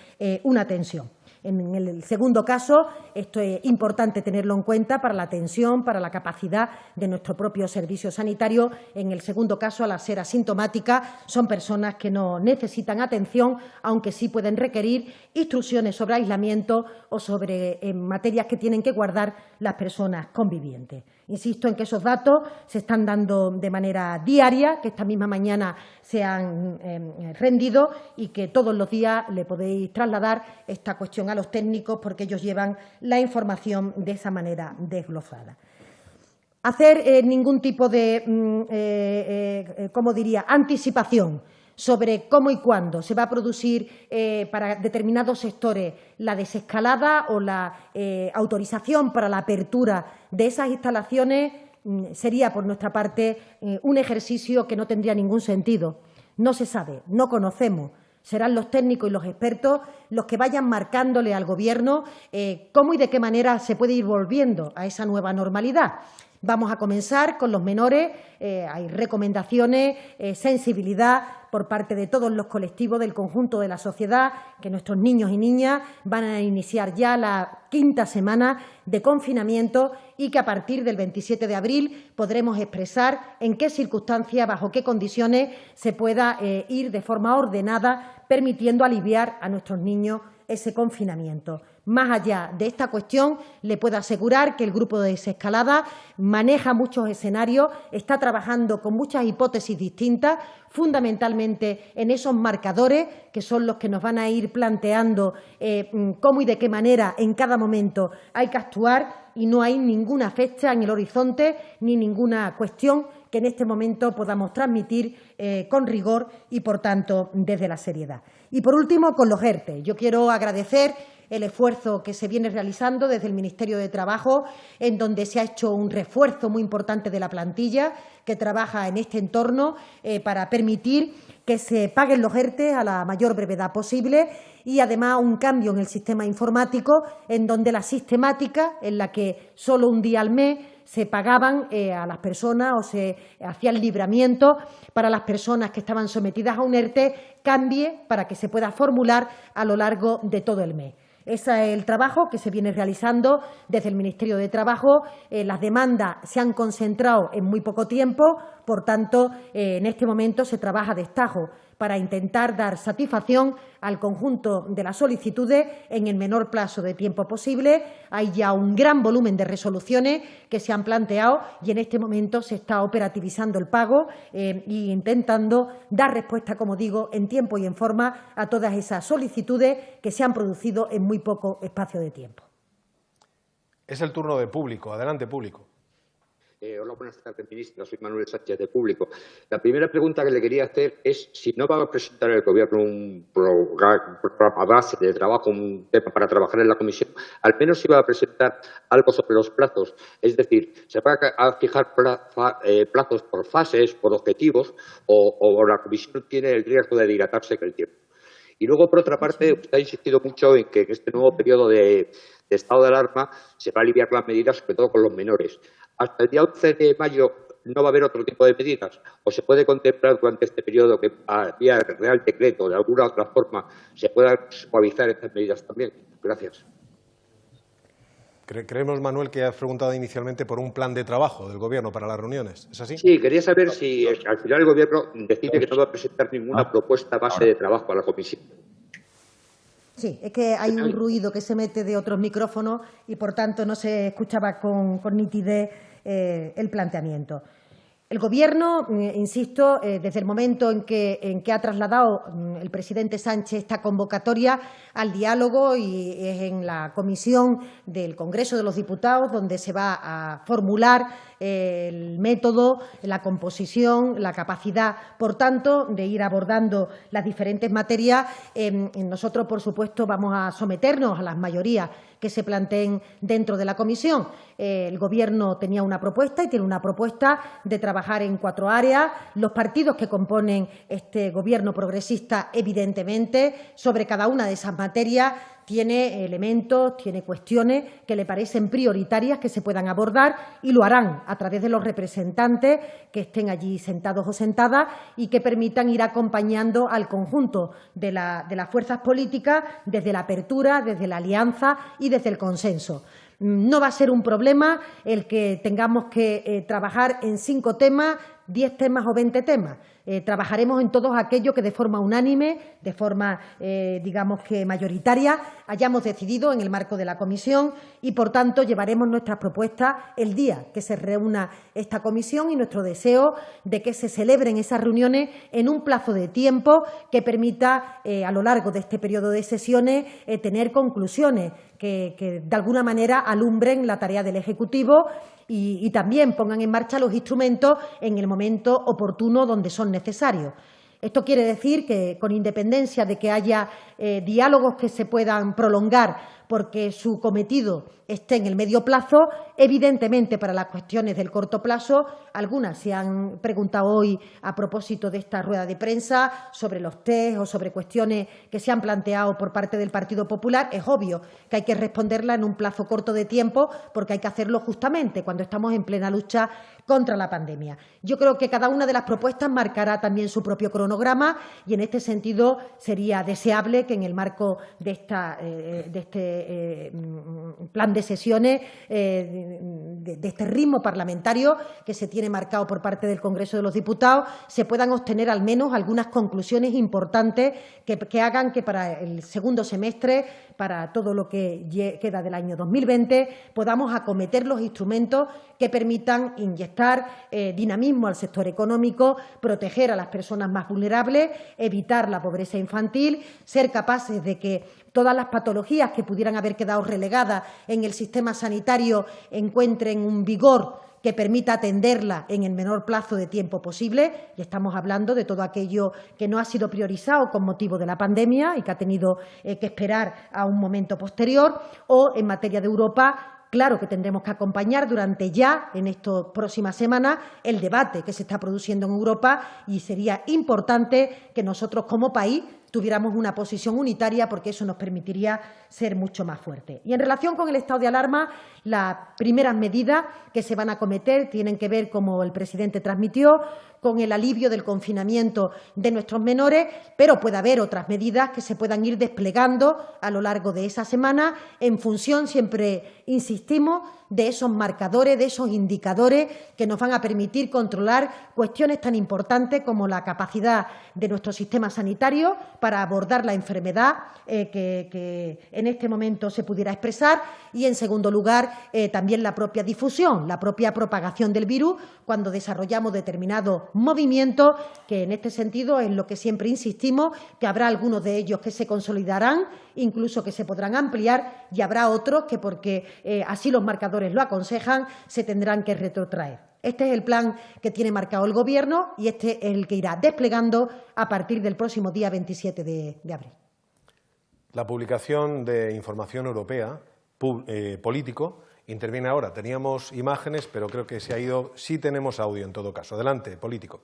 una atención. En el segundo caso, esto es importante tenerlo en cuenta para la atención, para la capacidad de nuestro propio servicio sanitario. En el segundo caso, al ser asintomáticas, son personas que no necesitan atención, aunque sí pueden requerir instrucciones sobre aislamiento o sobre materias que tienen que guardar las personas convivientes. Insisto en que esos datos se están dando de manera diaria, que esta misma mañana se han rendido y que todos los días le podéis trasladar esta cuestión a los técnicos porque ellos llevan la información de esa manera desglosada. Hacer ningún tipo de, anticipación sobre cómo y cuándo se va a producir para determinados sectores la desescalada o la autorización para la apertura de esas instalaciones sería, por nuestra parte, un ejercicio que no tendría ningún sentido. No se sabe, no conocemos. Serán los técnicos y los expertos los que vayan marcándole al Gobierno cómo y de qué manera se puede ir volviendo a esa nueva normalidad. Vamos a comenzar con los menores. Hay recomendaciones, sensibilidad por parte de todos los colectivos del conjunto de la sociedad, que nuestros niños y niñas van a iniciar ya la 5ª semana de confinamiento y que a partir del 27 de abril podremos expresar en qué circunstancias, bajo qué condiciones se pueda ir de forma ordenada, permitiendo aliviar a nuestros niños ese confinamiento. Más allá de esta cuestión, le puedo asegurar que el Grupo de Desescalada maneja muchos escenarios, está trabajando con muchas hipótesis distintas, fundamentalmente en esos marcadores que son los que nos van a ir planteando cómo y de qué manera en cada momento hay que actuar, y no hay ninguna fecha en el horizonte ni ninguna cuestión que en este momento podamos transmitir con rigor y, por tanto, desde la seriedad. Y, por último, con los ERTE. Yo quiero agradecer el esfuerzo que se viene realizando desde el Ministerio de Trabajo, en donde se ha hecho un refuerzo muy importante de la plantilla que trabaja en este entorno para permitir que se paguen los ERTE a la mayor brevedad posible y, además, un cambio en el sistema informático, en donde la sistemática en la que solo un día al mes se pagaban a las personas o se hacía el libramiento para las personas que estaban sometidas a un ERTE, cambie para que se pueda formular a lo largo de todo el mes. Ese es el trabajo que se viene realizando desde el Ministerio de Trabajo. Las demandas se han concentrado en muy poco tiempo, por tanto, en este momento se trabaja de destajo para intentar dar satisfacción al conjunto de las solicitudes en el menor plazo de tiempo posible. Hay ya un gran volumen de resoluciones que se han planteado y en este momento se está operativizando el pago e intentando dar respuesta, como digo, en tiempo y en forma a todas esas solicitudes que se han producido en muy poco espacio de tiempo. Es el turno de Público. Adelante, Público. Hola, buenas tardes, ministra. Soy Manuel Sánchez, de Público. La primera pregunta que le quería hacer es si no va a presentar el Gobierno un programa base de trabajo, un tema para trabajar en la Comisión, al menos si va a presentar algo sobre los plazos. Es decir, ¿se va a fijar plazos por fases, por objetivos, o la Comisión tiene el riesgo de dilatarse en el tiempo? Y luego, por otra parte, usted ha insistido mucho en que en este nuevo periodo de estado de alarma se va a aliviar las medidas, sobre todo con los menores. Hasta el día 11 de mayo no va a haber otro tipo de medidas, o se puede contemplar durante este periodo que, vía Real Decreto, de alguna u otra forma, se puedan suavizar estas medidas también. Gracias. Creemos, Manuel, que has preguntado inicialmente por un plan de trabajo del Gobierno para las reuniones. ¿Es así? Sí, quería saber si al final el Gobierno decide que no va a presentar ninguna propuesta base de trabajo a la Comisión. Sí, es que hay un ruido que se mete de otros micrófonos y, por tanto, no se escuchaba con nitidez el planteamiento. El Gobierno, insisto, desde el momento en que ha trasladado el presidente Sánchez esta convocatoria al diálogo, y es en la comisión del Congreso de los Diputados donde se va a formular el método, la composición, la capacidad, por tanto, de ir abordando las diferentes materias. Nosotros, por supuesto, vamos a someternos a las mayorías que se planteen dentro de la comisión. El Gobierno tenía una propuesta y tiene una propuesta de trabajar trabajar en 4 áreas. Los partidos que componen este Gobierno progresista, evidentemente, sobre cada una de esas materias tiene elementos, tiene cuestiones que le parecen prioritarias que se puedan abordar y lo harán a través de los representantes que estén allí sentados o sentadas y que permitan ir acompañando al conjunto de las fuerzas políticas desde la apertura, desde la alianza y desde el consenso. No va a ser un problema el que tengamos que trabajar en 5 temas, 10 temas o 20 temas. Trabajaremos en todos aquellos que de forma unánime, de forma, digamos que mayoritaria, hayamos decidido en el marco de la comisión y, por tanto, llevaremos nuestras propuestas el día que se reúna esta comisión y nuestro deseo de que se celebren esas reuniones en un plazo de tiempo que permita, a lo largo de este periodo de sesiones, tener conclusiones que de alguna manera alumbren la tarea del Ejecutivo y también pongan en marcha los instrumentos en el momento oportuno donde son necesarios. Esto quiere decir que, con independencia de que haya diálogos que se puedan prolongar porque su cometido esté en el medio plazo, evidentemente para las cuestiones del corto plazo, algunas se han preguntado hoy a propósito de esta rueda de prensa sobre los test o sobre cuestiones que se han planteado por parte del Partido Popular. Es obvio que hay que responderla en un plazo corto de tiempo porque hay que hacerlo justamente cuando estamos en plena lucha contra la pandemia. Yo creo que cada una de las propuestas marcará también su propio cronograma y en este sentido sería deseable que en el marco de este plan de sesiones, de este ritmo parlamentario que se tiene marcado por parte del Congreso de los Diputados, se puedan obtener al menos algunas conclusiones importantes que hagan que para el segundo semestre, para todo lo que queda del año 2020, podamos acometer los instrumentos que permitan inyectar dinamismo al sector económico, proteger a las personas más vulnerables, evitar la pobreza infantil, ser capaces de que todas las patologías que pudieran haber quedado relegadas en el sistema sanitario encuentren un vigor que permita atenderla en el menor plazo de tiempo posible. Y estamos hablando de todo aquello que no ha sido priorizado con motivo de la pandemia y que ha tenido que esperar a un momento posterior. O en materia de Europa, claro que tendremos que acompañar durante ya, en estas próximas semanas, el debate que se está produciendo en Europa y sería importante que nosotros como país tuviéramos una posición unitaria porque eso nos permitiría ser mucho más fuertes. Y en relación con el estado de alarma, las primeras medidas que se van a acometer tienen que ver, como el presidente transmitió, con el alivio del confinamiento de nuestros menores, pero puede haber otras medidas que se puedan ir desplegando a lo largo de esa semana en función, siempre insistimos, de esos marcadores, de esos indicadores que nos van a permitir controlar cuestiones tan importantes como la capacidad de nuestro sistema sanitario para abordar la enfermedad que en este momento se pudiera expresar y, en segundo lugar, también la propia difusión, la propia propagación del virus cuando desarrollamos determinados movimientos, que en este sentido es lo que siempre insistimos, que habrá algunos de ellos que se consolidarán, incluso que se podrán ampliar, y habrá otros que, porque así los marcadores lo aconsejan, se tendrán que retrotraer. Este es el plan que tiene marcado el Gobierno y este es el que irá desplegando a partir del próximo día 27 de abril. La publicación de información europea, Político, interviene ahora. Teníamos imágenes, pero creo que se ha ido. Sí tenemos audio en todo caso. Adelante, Político.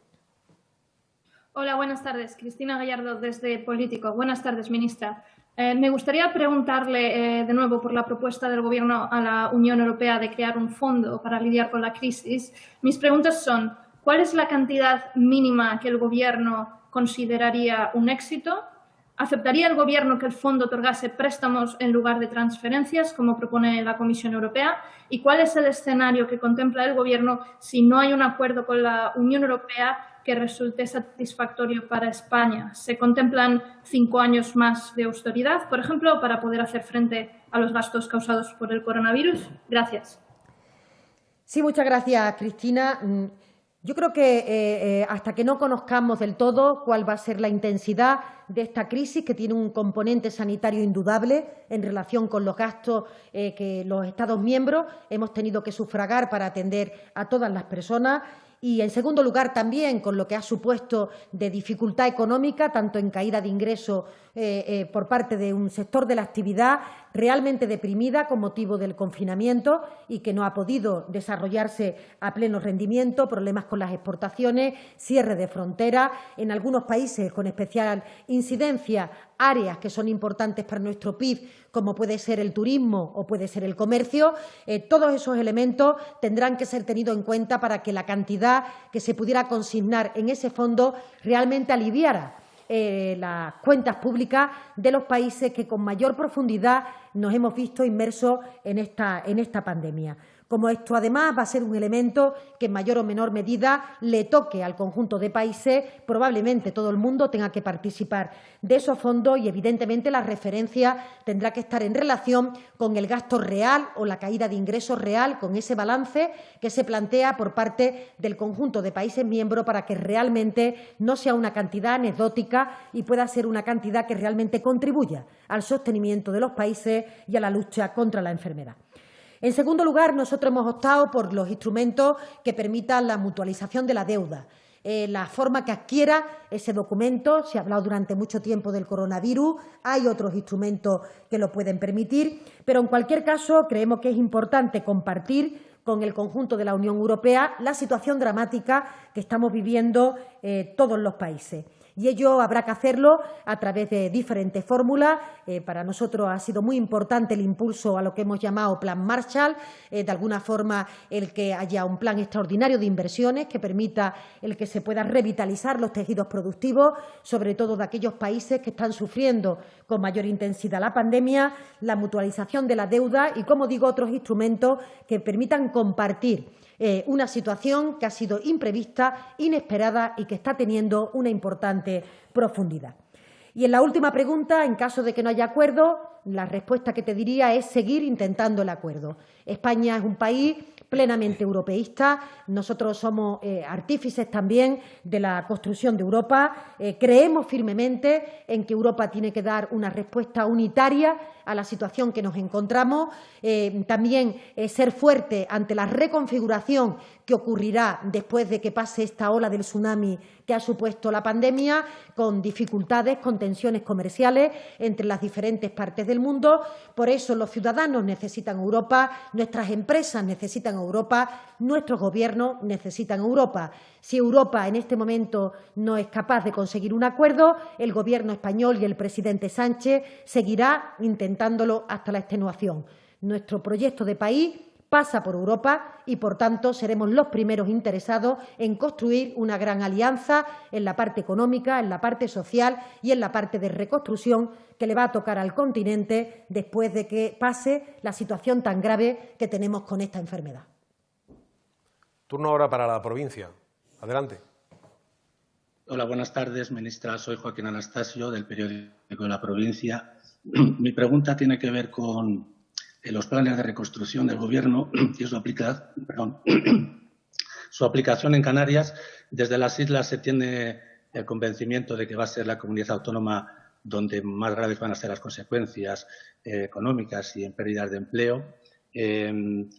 Hola, buenas tardes. Cristina Gallardo desde Político. Buenas tardes, ministra. Me gustaría preguntarle de nuevo por la propuesta del Gobierno a la Unión Europea de crear un fondo para lidiar con la crisis. Mis preguntas son: ¿cuál es la cantidad mínima que el Gobierno consideraría un éxito? ¿Aceptaría el Gobierno que el fondo otorgase préstamos en lugar de transferencias, como propone la Comisión Europea? ¿Y cuál es el escenario que contempla el Gobierno si no hay un acuerdo con la Unión Europea que resulte satisfactorio para España? ¿Se contemplan 5 años más de austeridad, por ejemplo, para poder hacer frente a los gastos causados por el coronavirus? Gracias. Sí, muchas gracias, Cristina. Yo creo que hasta que no conozcamos del todo cuál va a ser la intensidad de esta crisis, que tiene un componente sanitario indudable en relación con los gastos que los Estados miembros hemos tenido que sufragar para atender a todas las personas, y, en segundo lugar, también con lo que ha supuesto de dificultad económica, tanto en caída de ingresos por parte de un sector de la actividad realmente deprimida con motivo del confinamiento y que no ha podido desarrollarse a pleno rendimiento, problemas con las exportaciones, cierre de fronteras, en algunos países con especial incidencia, áreas que son importantes para nuestro PIB, como puede ser el turismo o puede ser el comercio. Todos esos elementos tendrán que ser tenidos en cuenta para que la cantidad que se pudiera consignar en ese fondo realmente aliviara las cuentas públicas de los países que con mayor profundidad nos hemos visto inmersos en esta pandemia. Como esto, además, va a ser un elemento que en mayor o menor medida le toque al conjunto de países, probablemente todo el mundo tenga que participar de esos fondos y, evidentemente, la referencia tendrá que estar en relación con el gasto real o la caída de ingresos real, con ese balance que se plantea por parte del conjunto de países miembros para que realmente no sea una cantidad anecdótica y pueda ser una cantidad que realmente contribuya al sostenimiento de los países y a la lucha contra la enfermedad. En segundo lugar, nosotros hemos optado por los instrumentos que permitan la mutualización de la deuda. La forma que adquiera ese documento, se ha hablado durante mucho tiempo del coronavirus, hay otros instrumentos que lo pueden permitir, pero en cualquier caso creemos que es importante compartir con el conjunto de la Unión Europea la situación dramática que estamos viviendo todos los países. Y ello habrá que hacerlo a través de diferentes fórmulas. Para nosotros ha sido muy importante el impulso a lo que hemos llamado Plan Marshall, de alguna forma el que haya un plan extraordinario de inversiones que permita el que se pueda revitalizar los tejidos productivos, sobre todo de aquellos países que están sufriendo con mayor intensidad la pandemia, la mutualización de la deuda y, como digo, otros instrumentos que permitan compartir una situación que ha sido imprevista, inesperada y que está teniendo una importante profundidad. Y en la última pregunta, en caso de que no haya acuerdo, la respuesta que te diría es seguir intentando el acuerdo. España es un país plenamente europeísta. Nosotros somos artífices también de la construcción de Europa. Creemos firmemente en que Europa tiene que dar una respuesta unitaria a la situación que nos encontramos. También ser fuerte ante la reconfiguración que ocurrirá después de que pase esta ola del tsunami que ha supuesto la pandemia, con dificultades, con tensiones comerciales entre las diferentes partes del mundo. Por eso los ciudadanos necesitan Europa, nuestras empresas necesitan Europa, nuestros gobiernos necesitan Europa. Si Europa en este momento no es capaz de conseguir un acuerdo, el Gobierno español y el presidente Sánchez seguirá intentándolo hasta la extenuación. Nuestro proyecto de país pasa por Europa y, por tanto, seremos los primeros interesados en construir una gran alianza en la parte económica, en la parte social y en la parte de reconstrucción que le va a tocar al continente después de que pase la situación tan grave que tenemos con esta enfermedad. Turno ahora para la provincia. Adelante. Hola, buenas tardes, ministra. Soy Joaquín Anastasio, del periódico de La Provincia. Mi pregunta tiene que ver con los planes de reconstrucción del Gobierno y su aplicación en Canarias. Desde las islas se tiene el convencimiento de que va a ser la comunidad autónoma donde más graves van a ser las consecuencias económicas y en pérdidas de empleo. En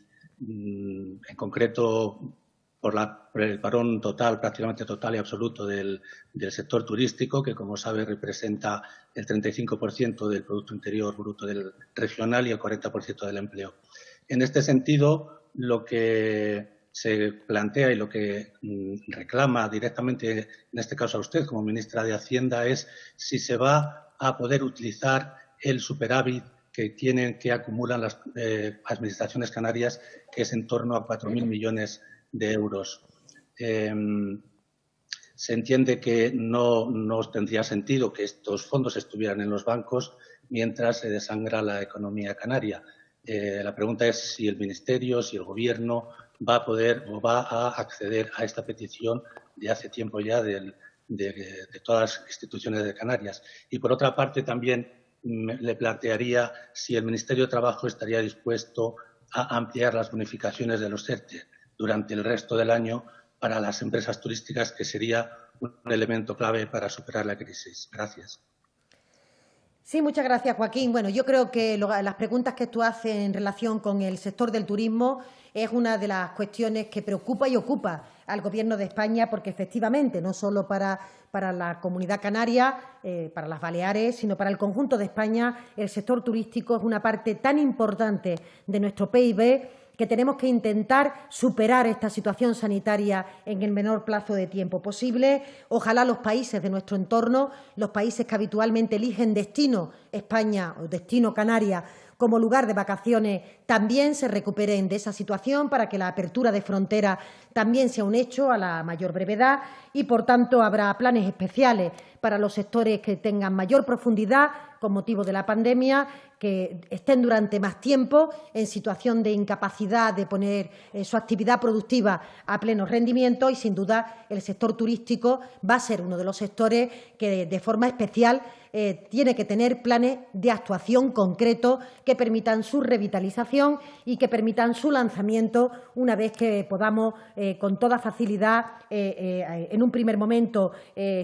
concreto, por el parón total, prácticamente total y absoluto del sector turístico, que, como sabe, representa el 35% del Producto Interior Bruto del regional y el 40% del empleo. En este sentido, lo que se plantea y lo que reclama directamente, en este caso a usted como ministra de Hacienda, es si se va a poder utilizar el superávit que acumulan las administraciones canarias, que es en torno a 4.000 millones de euros. Se entiende que no tendría sentido que estos fondos estuvieran en los bancos mientras se desangra la economía canaria. La pregunta es si el Ministerio, si el Gobierno va a poder o va a acceder a esta petición de hace tiempo ya de todas las instituciones de Canarias. Y, por otra parte, también le plantearía si el Ministerio de Trabajo estaría dispuesto a ampliar las bonificaciones de los ERTE durante el resto del año para las empresas turísticas, que sería un elemento clave para superar la crisis. Gracias. Sí, muchas gracias, Joaquín. Bueno, yo creo que las preguntas que tú haces en relación con el sector del turismo es una de las cuestiones que preocupa y ocupa al Gobierno de España, porque efectivamente, no solo para la Comunidad Canaria, para las Baleares, sino para el conjunto de España, el sector turístico es una parte tan importante de nuestro PIB que tenemos que intentar superar esta situación sanitaria en el menor plazo de tiempo posible. Ojalá los países de nuestro entorno, los países que habitualmente eligen destino España o destino Canarias como lugar de vacaciones, también se recuperen de esa situación para que la apertura de fronteras también sea un hecho a la mayor brevedad y, por tanto, habrá planes especiales para los sectores que tengan mayor profundidad con motivo de la pandemia, que estén durante más tiempo en situación de incapacidad de poner su actividad productiva a pleno rendimiento y, sin duda, el sector turístico va a ser uno de los sectores que, de forma especial, tiene que tener planes de actuación concretos que permitan su revitalización y que permitan su lanzamiento una vez que podamos con toda facilidad en un primer momento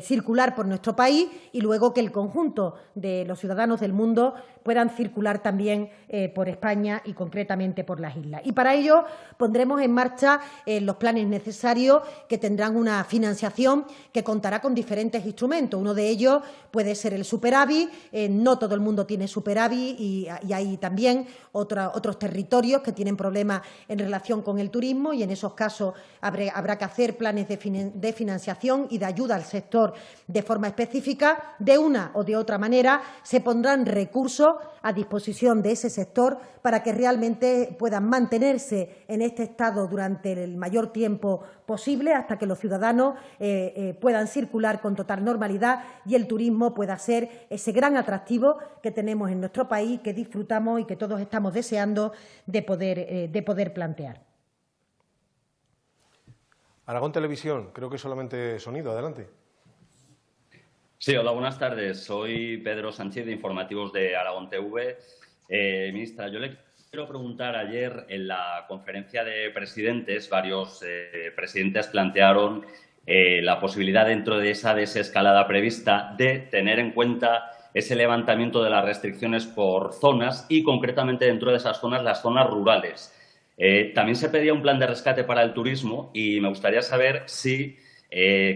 circular por nuestro país y luego que el conjunto de los ciudadanos del mundo puedan circular también por España y concretamente por las islas. Y para ello pondremos en marcha los planes necesarios que tendrán una financiación que contará con diferentes instrumentos. Uno de ellos puede ser el superávit. No todo el mundo tiene superávit y hay también otros territorios que tienen problemas en relación con el turismo y en esos casos habrá que hacer planes de financiación y de ayuda al sector de forma específica. De una o de otra manera se pondrán recursos a disposición de ese sector para que realmente puedan mantenerse en este estado durante el mayor tiempo posible hasta que los ciudadanos puedan circular con total normalidad y el turismo pueda ser ese gran atractivo que tenemos en nuestro país, que disfrutamos y que todos estamos deseando de poder plantear. Aragón Televisión, creo que solamente sonido. Adelante. Sí, hola, buenas tardes. Soy Pedro Sánchez de Informativos de Aragón TV. Ministra, yo le quiero preguntar, ayer en la conferencia de presidentes, varios presidentes plantearon la posibilidad dentro de esa desescalada prevista de tener en cuenta ese levantamiento de las restricciones por zonas y concretamente dentro de esas zonas, las zonas rurales. También se pedía un plan de rescate para el turismo y me gustaría saber si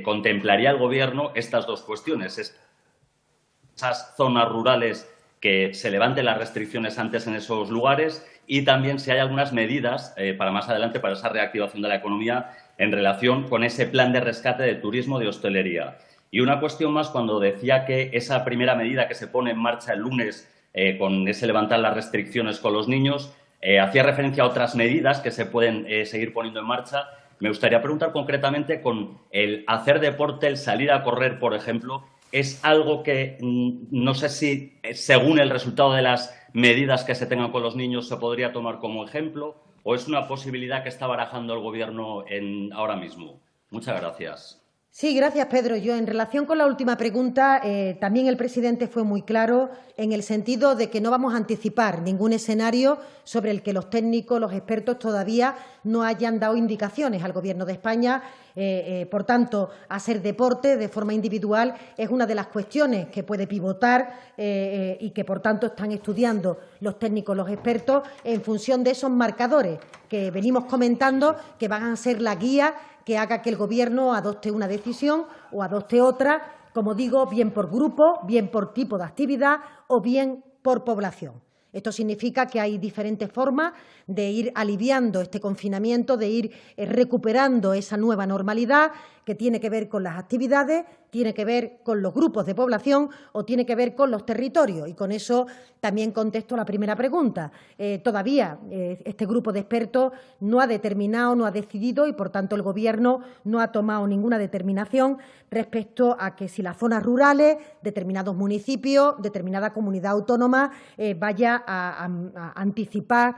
contemplaría el Gobierno estas dos cuestiones, esas zonas rurales que se levanten las restricciones antes en esos lugares y también si hay algunas medidas para más adelante para esa reactivación de la economía en relación con ese plan de rescate de turismo, de hostelería. Y una cuestión más, cuando decía que esa primera medida que se pone en marcha el lunes con ese levantar las restricciones con los niños, hacía referencia a otras medidas que se pueden seguir poniendo en marcha. Me gustaría preguntar concretamente con el hacer deporte, el salir a correr, por ejemplo, ¿es algo que no sé si, según el resultado de las medidas que se tengan con los niños, se podría tomar como ejemplo o es una posibilidad que está barajando el Gobierno ahora mismo? Muchas gracias. Sí, gracias, Pedro. Yo, en relación con la última pregunta, también el presidente fue muy claro en el sentido de que no vamos a anticipar ningún escenario sobre el que los técnicos, los expertos todavía no hayan dado indicaciones al Gobierno de España. Por tanto, hacer deporte de forma individual es una de las cuestiones que puede pivotar y que, por tanto, están estudiando los técnicos, los expertos, en función de esos marcadores que venimos comentando, que van a ser la guía que haga que el Gobierno adopte una decisión o adopte otra, como digo, bien por grupo, bien por tipo de actividad o bien por población. Esto significa que hay diferentes formas de ir aliviando este confinamiento, de ir recuperando esa nueva normalidad que tiene que ver con las actividades, tiene que ver con los grupos de población o tiene que ver con los territorios. Y con eso también contesto la primera pregunta. Todavía este grupo de expertos no ha determinado, no ha decidido y, por tanto, el Gobierno no ha tomado ninguna determinación respecto a que si las zonas rurales, determinados municipios, determinada comunidad autónoma vaya a anticipar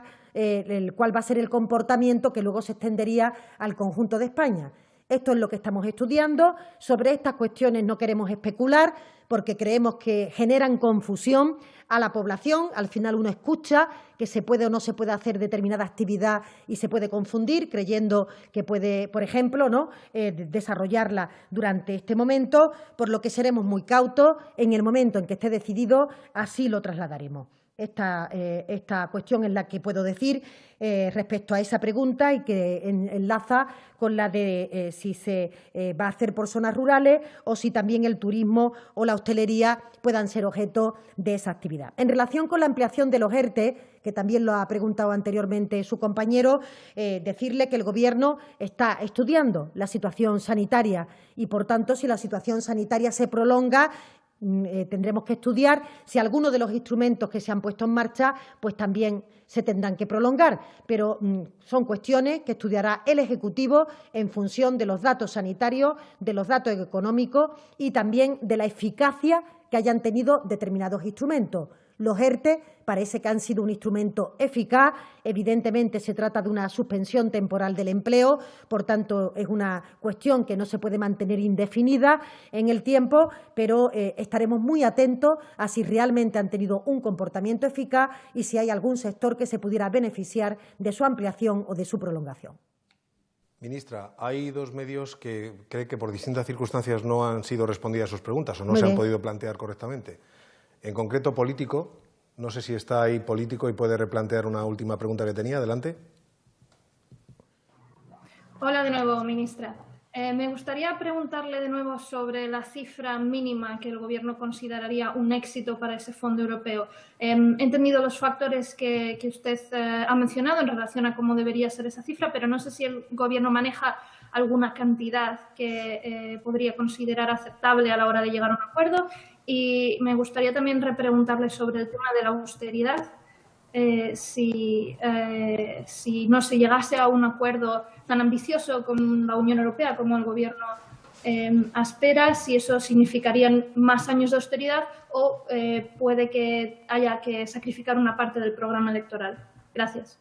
cuál va a ser el comportamiento que luego se extendería al conjunto de España. Esto es lo que estamos estudiando. Sobre estas cuestiones no queremos especular porque creemos que generan confusión a la población. Al final uno escucha que se puede o no se puede hacer determinada actividad y se puede confundir creyendo que puede, por ejemplo, desarrollarla durante este momento, por lo que seremos muy cautos. En el momento en que esté decidido, así lo trasladaremos. esta cuestión es la que puedo decir respecto a esa pregunta y que enlaza con la de si se va a hacer por zonas rurales o si también el turismo o la hostelería puedan ser objeto de esa actividad. En relación con la ampliación de los ERTE, que también lo ha preguntado anteriormente su compañero, decirle que el Gobierno está estudiando la situación sanitaria y, por tanto, si la situación sanitaria se prolonga, tendremos que estudiar si algunos de los instrumentos que se han puesto en marcha pues también se tendrán que prolongar, pero son cuestiones que estudiará el Ejecutivo en función de los datos sanitarios, de los datos económicos y también de la eficacia que hayan tenido determinados instrumentos. Los ERTE parece que han sido un instrumento eficaz. Evidentemente, se trata de una suspensión temporal del empleo, por tanto, es una cuestión que no se puede mantener indefinida en el tiempo, pero estaremos muy atentos a si realmente han tenido un comportamiento eficaz y si hay algún sector que se pudiera beneficiar de su ampliación o de su prolongación. Ministra, hay dos medios que creen que por distintas circunstancias no han sido respondidas sus preguntas o no se han podido plantear correctamente. En concreto, Político. No sé si está ahí Político y puede replantear una última pregunta que tenía. Adelante. Hola de nuevo, ministra. Me gustaría preguntarle de nuevo sobre la cifra mínima que el Gobierno consideraría un éxito para ese fondo europeo. He entendido los factores que usted ha mencionado en relación a cómo debería ser esa cifra, pero no sé si el Gobierno maneja alguna cantidad que podría considerar aceptable a la hora de llegar a un acuerdo. Y me gustaría también repreguntarle sobre el tema de la austeridad. Si no se llegase a un acuerdo tan ambicioso con la Unión Europea como el Gobierno espera, si eso significaría más años de austeridad o puede que haya que sacrificar una parte del programa electoral. Gracias.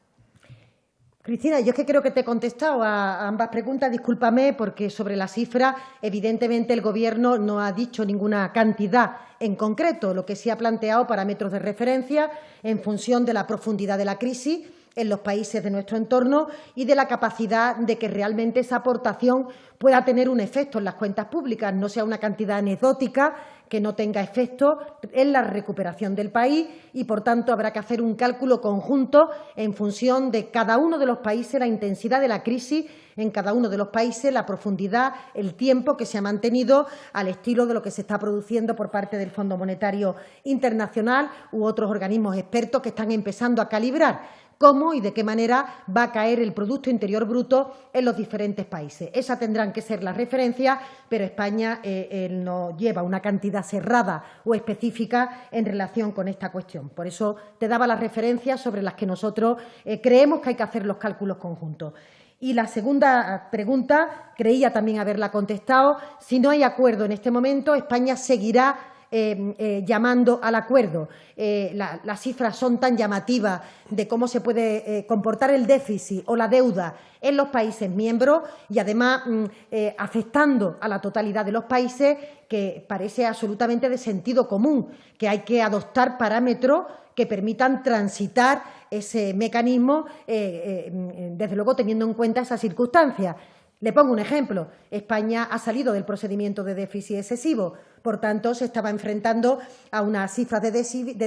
Cristina, yo es que creo que te he contestado a ambas preguntas. Discúlpame, porque sobre la cifra, evidentemente, el Gobierno no ha dicho ninguna cantidad en concreto. Lo que sí ha planteado parámetros de referencia en función de la profundidad de la crisis en los países de nuestro entorno y de la capacidad de que realmente esa aportación pueda tener un efecto en las cuentas públicas, no sea una cantidad anecdótica que no tenga efecto en la recuperación del país y, por tanto, habrá que hacer un cálculo conjunto en función de cada uno de los países, la intensidad de la crisis en cada uno de los países, la profundidad, el tiempo que se ha mantenido al estilo de lo que se está produciendo por parte del Fondo Monetario Internacional u otros organismos expertos que están empezando a calibrar cómo y de qué manera va a caer el Producto Interior Bruto en los diferentes países. Esas tendrán que ser las referencias, pero España no lleva una cantidad cerrada o específica en relación con esta cuestión. Por eso te daba las referencias sobre las que nosotros creemos que hay que hacer los cálculos conjuntos. Y la segunda pregunta, creía también haberla contestado, si no hay acuerdo en este momento, España seguirá llamando al acuerdo. Las cifras son tan llamativas de cómo se puede comportar el déficit o la deuda en los países miembros y, además, afectando a la totalidad de los países, que parece absolutamente de sentido común, que hay que adoptar parámetros que permitan transitar ese mecanismo, desde luego teniendo en cuenta esas circunstancias. Le pongo un ejemplo. España ha salido del procedimiento de déficit excesivo. Por tanto, se estaba enfrentando a unas cifras de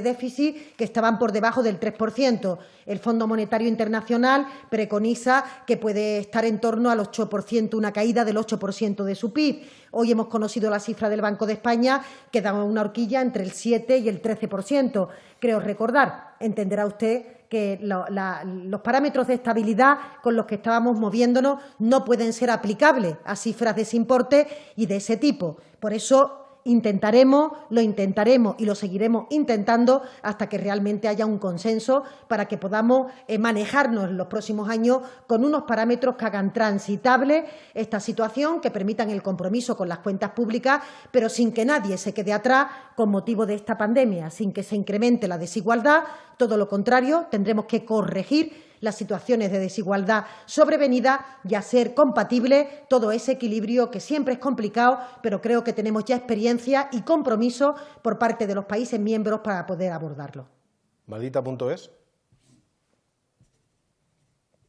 déficit que estaban por debajo del 3%. El Fondo Monetario Internacional preconiza que puede estar en torno al 8%, una caída del 8% de su PIB. Hoy hemos conocido la cifra del Banco de España, que da una horquilla entre el 7 y el 13%. Creo recordar, entenderá usted, que los parámetros de estabilidad con los que estábamos moviéndonos no pueden ser aplicables a cifras de ese importe y de ese tipo. Por eso lo intentaremos y lo seguiremos intentando hasta que realmente haya un consenso para que podamos manejarnos en los próximos años con unos parámetros que hagan transitable esta situación, que permitan el compromiso con las cuentas públicas, pero sin que nadie se quede atrás con motivo de esta pandemia, sin que se incremente la desigualdad. Todo lo contrario, tendremos que corregir las situaciones de desigualdad sobrevenidas y hacer compatible todo ese equilibrio que siempre es complicado, pero creo que tenemos ya experiencia y compromiso por parte de los países miembros para poder abordarlo. Maldita.es.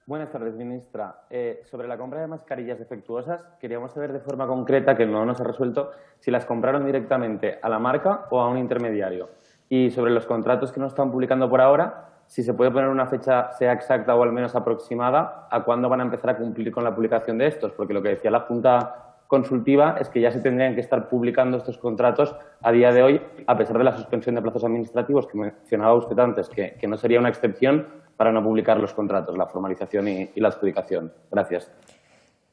Buenas tardes, ministra. Sobre la compra de mascarillas defectuosas, queríamos saber de forma concreta, que no nos ha resuelto, si las compraron directamente a la marca o a un intermediario. Y sobre los contratos que no están publicando por ahora, si se puede poner una fecha, sea exacta o al menos aproximada, ¿a cuándo van a empezar a cumplir con la publicación de estos? Porque lo que decía la Junta Consultiva es que ya se tendrían que estar publicando estos contratos a día de hoy, a pesar de la suspensión de plazos administrativos que mencionaba usted antes, que no sería una excepción para no publicar los contratos, la formalización y la adjudicación. Gracias.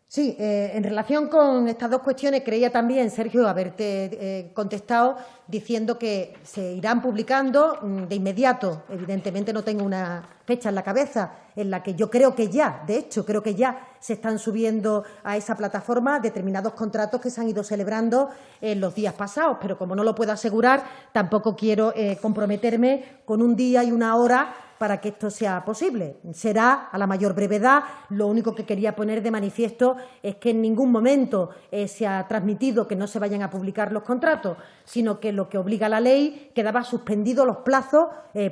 Sí, en relación con estas dos cuestiones, creía también, Sergio, haberte contestado diciendo que se irán publicando de inmediato. Evidentemente no tengo una fecha en la cabeza en la que yo creo que ya, de hecho, creo que ya se están subiendo a esa plataforma determinados contratos que se han ido celebrando en los días pasados, pero como no lo puedo asegurar, tampoco quiero comprometerme con un día y una hora para que esto sea posible. Será a la mayor brevedad. Lo único que quería poner de manifiesto es que en ningún momento se ha transmitido que no se vayan a publicar los contratos, sino que lo que obliga la ley quedaba suspendido los plazos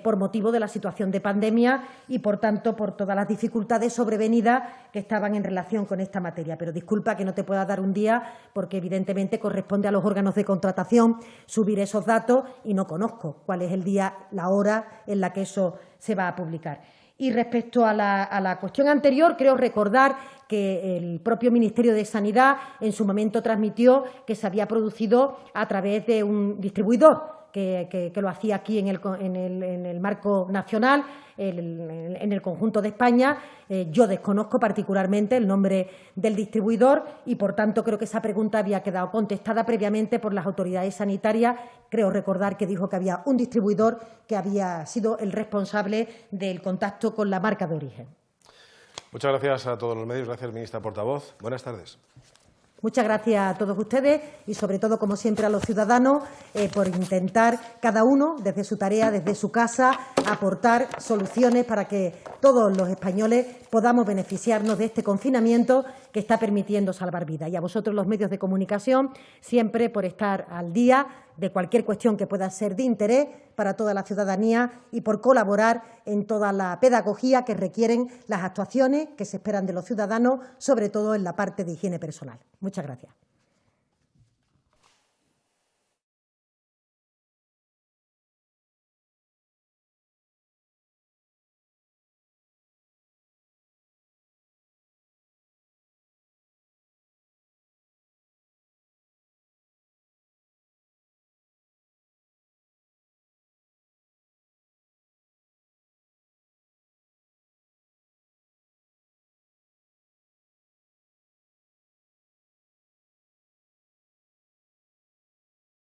por motivo de la situación de pandemia y, por tanto, por todas las dificultades sobrevenidas que estaban en relación con esta materia. Pero disculpa que no te pueda dar un día porque, evidentemente, corresponde a los órganos de contratación subir esos datos y no conozco cuál es el día, la hora en la que eso se va a publicar. Y respecto a la cuestión anterior, creo recordar que el propio Ministerio de Sanidad en su momento transmitió que se había producido a través de un distribuidor que lo hacía aquí en el marco nacional, en el conjunto de España. Yo desconozco particularmente el nombre del distribuidor y, por tanto, creo que esa pregunta había quedado contestada previamente por las autoridades sanitarias. Creo recordar que dijo que había un distribuidor que había sido el responsable del contacto con la marca de origen. Muchas gracias a todos los medios. Gracias, ministra portavoz. Buenas tardes. Muchas gracias a todos ustedes y, sobre todo, como siempre, a los ciudadanos por intentar cada uno, desde su tarea, desde su casa, aportar soluciones para que todos los españoles podamos beneficiarnos de este confinamiento que está permitiendo salvar vidas. Y a vosotros, los medios de comunicación, siempre por estar al día de cualquier cuestión que pueda ser de interés para toda la ciudadanía y por colaborar en toda la pedagogía que requieren las actuaciones que se esperan de los ciudadanos, sobre todo en la parte de higiene personal. Muchas gracias.